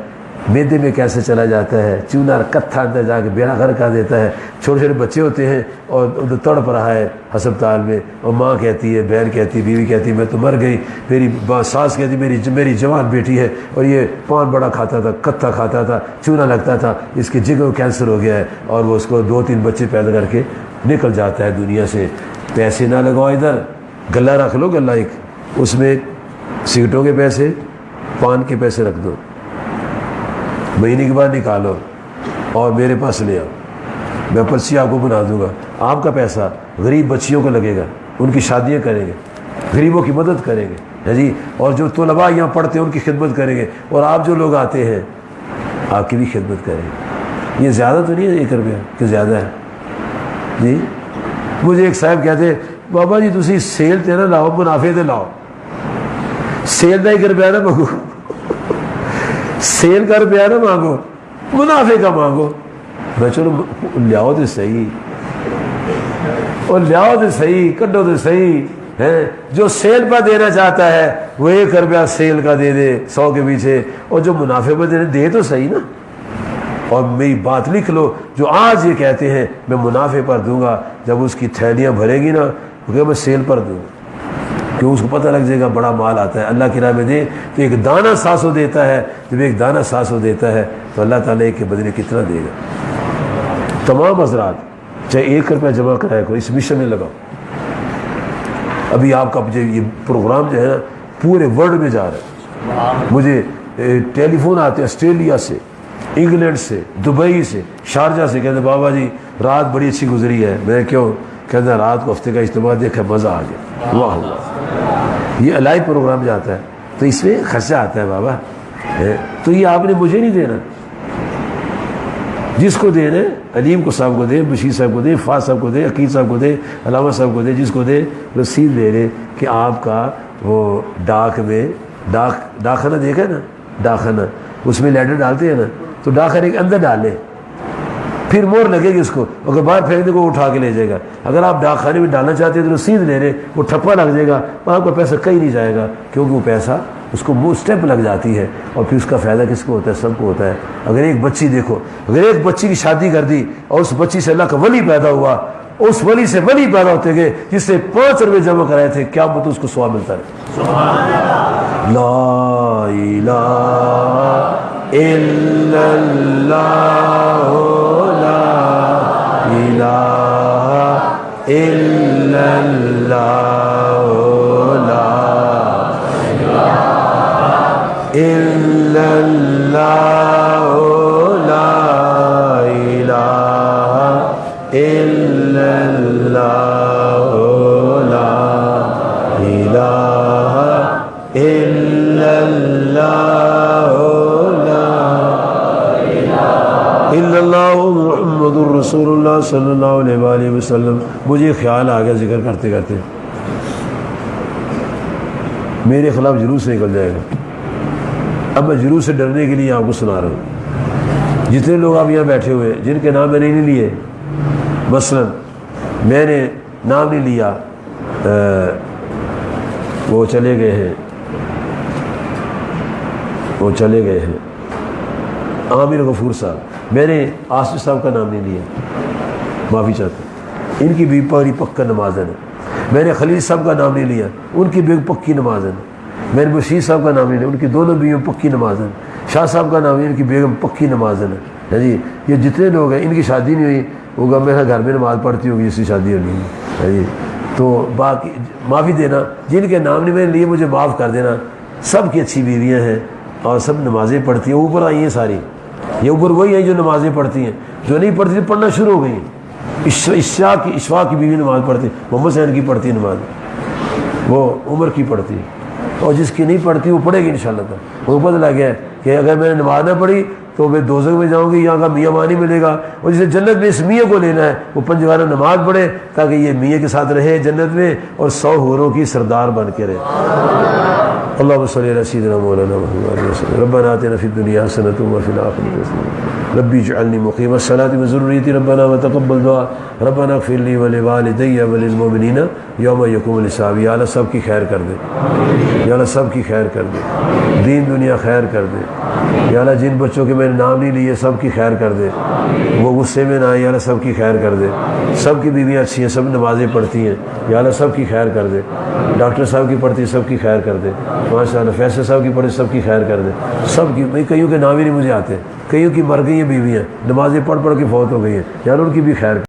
میدے میں کیسے چلا جاتا ہے، چونا کتھا اندر جا کے بیڑا گھر کر دیتا ہے. چھوٹے چھوٹے بچے ہوتے ہیں اور تڑپ رہا ہے ہسپتال میں، اور ماں کہتی ہے، بہن کہتی ہے، بیوی کہتی ہے میں تو مر گئی. میری ساس کہتی میری جوان بیٹی ہے اور یہ پان بڑا کھاتا تھا، کتھا کھاتا تھا، چونا لگتا تھا، اس کے جگر کو کینسر ہو گیا ہے، اور وہ اس کو 2-3 بچے پیدا کر کے نکل جاتا ہے دنیا سے. پیسے نہ لگاؤ ادھر، گلہ رکھ لو، گلہ ایک، اس میں سگریٹوں کے پیسے، پان کے پیسے رکھ دو، مہینے کے بعد نکالو اور میرے پاس لے آؤ. میں پرچی آپ کو بنا دوں گا. آپ کا پیسہ غریب بچیوں کو لگے گا، ان کی شادیاں کریں گے، غریبوں کی مدد کریں گے جی. اور جو طلباء یہاں پڑھتے ہیں ان کی خدمت کریں گے، اور آپ جو لوگ آتے ہیں آپ کی بھی خدمت کریں گے. یہ زیادہ تو نہیں ہے 1 روپیہ کہ زیادہ ہے جی. مجھے ایک صاحب کہتے بابا جی تسی سیل تے نہ لاؤ، منافع تے لاؤ. سیل کا 1 روپیہ نہ مانگو، سیل کا روپیہ نہ مانگو، منافع کا مانگو. میں چلو لیاؤ تو صحیح، اور لیاؤ تو صحیح، کڈو تو صحیح ہے. جو سیل پر دینا چاہتا ہے وہ 1 روپیہ سیل کا دے دے 100 کے پیچھے، اور جو منافع پر دے تو صحیح نا. اور میری بات لکھ لو، جو آج یہ کہتے ہیں میں منافع پر دوں گا، جب اس کی تھیلیاں بھرے گی نا کہ میں سیل پر دوں گا، کہ اس کو پتہ لگ جائے گا بڑا مال آتا ہے. اللہ کی راہ میں دے تو 1 دانہ 700 دیتا ہے. جب 1 دانہ 700 دیتا ہے تو اللہ تعالیٰ ایک کے بدلے کتنا دے گا. تمام حضرات چاہے 1 روپیہ جمع کرایا کرو، اس مشن میں لگاؤ. ابھی آپ کا یہ پروگرام جو ہے نا پورے ورلڈ میں جا رہا ہے. مجھے ٹیلی فون آتے ہیں آسٹریلیا سے، انگلینڈ سے، دبئی سے، شارجہ سے، کہتے بابا جی رات بڑی اچھی گزری ہے. میں کیوں؟ کہتے رات کو ہفتے کا اجتماع دیکھا، مزہ آ گیا. واہ واہ. یہ الائے پروگرام جاتا ہے تو اس میں خرچہ آتا ہے بابا، تو یہ آپ نے مجھے نہیں دینا، جس کو دینا علیم کو صاحب کو دے، بشیر صاحب کو دے، فاض صاحب کو دے، عقید صاحب کو دے، علامہ صاحب کو دے، جس کو دے رسید دے رہے کہ آپ کا وہ ڈاک میں ڈاکخانہ دیکھا نا، ڈاکخانہ اس میں لیٹر ڈالتے ہیں نا، تو ڈاکخانے کے اندر ڈالیں، پھر مور لگے گی اس کو، اگر باہر پھینک دے کو اٹھا کے لے جائے گا۔ اگر آپ ڈاکخانے میں ڈالنا چاہتے ہیں تو رسید لے رہے، وہ ٹھپا لگ جائے گا، وہاں کا پیسہ کہیں نہیں جائے گا، کیونکہ وہ پیسہ اس کو وہ اسٹیمپ لگ جاتی ہے، اور پھر اس کا فائدہ کس کو ہوتا ہے؟ سب کو ہوتا ہے۔ اگر ایک بچی دیکھو، اگر ایک بچی کی شادی کر دی اور اس بچی سے اللہ کا ولی پیدا ہوا، اس ولی سے ولی پیدا ہوتے گئے جس نے 5 روپے جمع کرائے تھے، کیا مت اس کو ثواب ملتا ہے۔ لا الہ الا اللہ، لا الہ الا اللہ، لا الا اللہ، لا الہ الا اللہ، لا الہ الا اللہ، الا اللہ محمد الرسول اللہ صلی اللہ علیہ وآلہ وسلم۔ مجھے خیال آ گیا ذکر کرتے کرتے، میرے خلاف جلوس نکل جائے گا، اب میں جلوس سے ڈرنے کے لیے آپ کو سنا رہا ہوں۔ جتنے لوگ آپ یہاں بیٹھے ہوئے جن کے نام میں نے نہیں لیے، مثلا میں نے نام نہیں لیا، وہ چلے گئے ہیں عامر غفور صاحب، میں نے آصف صاحب کا نام نہیں لیا، معافی چاہتا ہوں، ان کی بھی بڑی پکا نمازن ہے۔ میں نے خلیل صاحب کا نام نہیں لیا، ان کی بھی پکی نمازن ہے۔ میں نے بشیر صاحب کا نام نہیں لیا، ان کی دونوں بیویوں پکی نمازن۔ شاہ صاحب کا نام، ان کی بیگم پکی نمازن ہے جی۔ یہ جتنے لوگ ہیں ان کی شادی نہیں ہوئی، وہ میرا گھر میں نماز پڑھتی ہوگی، اس کی شادی ہونی ہے جی۔ تو باقی معافی دینا، جن کے نام نہیں میں نے لیے مجھے معاف کر دینا۔ سب کی اچھی بیویاں ہیں اور سب نمازیں پڑھتی ہیں، اوپر آئی ہیں ساری، یہ اوپر وہی ہیں جو نمازیں پڑھتی ہیں، جو نہیں پڑھتی تھی پڑھنا شروع ہو گئی ہیں۔ اشفاق کی بیوی نماز پڑھتی ہے، محمد حسین کی پڑھتی ہے نماز، وہ عمر کی پڑھتی ہے، اور جس کی نہیں پڑھتی وہ پڑھے گی انشاءاللہ تعالیٰ۔ وہ پتہ لگ گیا کہ اگر میں نے نماز نہ پڑھی تو میں دوزخ میں جاؤں گی، یہاں کا میاں مانی ملے گا، اور جسے جنت میں اس میاں کو لینا ہے وہ 5 وقت نماز پڑھے تاکہ یہ میاں کے ساتھ رہے جنت میں اور 100 حوروں کی سردار بن کے رہے۔ اللهم صل على سيدنا مولانا محمد وسلم۔ ربنا آتنا في الدنيا حسنة وفي الآخرة حسنة ربي اجعلني مقيم الصلاة وذريتي ربنا وتقبل دعاء ربنا اغفر لي ولوالدي وللمؤمنين يوم يقوم الحساب۔ یا اللہ سب کی خیر کر دے، یا اللہ سب کی خیر کر دے، دین دنیا خیر کر دے، یا اللہ جن بچوں کے میں نے نام نہیں لیے سب کی خیر کر دے، وہ غصے میں نہ آئے، یا اللہ سب کی خیر کر دے۔ سب کی بیویاں اچھی ہیں، سب نمازیں پڑھتی ہیں، یا اللہ سب کی خیر کر دے۔ ڈاکٹر صاحب کی پڑھتی سب کی خیر کر دے، ماشاء اللہ فیصل صاحب کی پڑھتی سب کی خیر کر دے، سب کی۔ میں کئیوں کے نام ہی نہیں مجھے آتے، کئیوں کی مر گئی ہیں بیویاں، نمازیں پڑھ پڑھ کے فوت ہو گئی ہیں، یا اللہ ان کی بھی خیر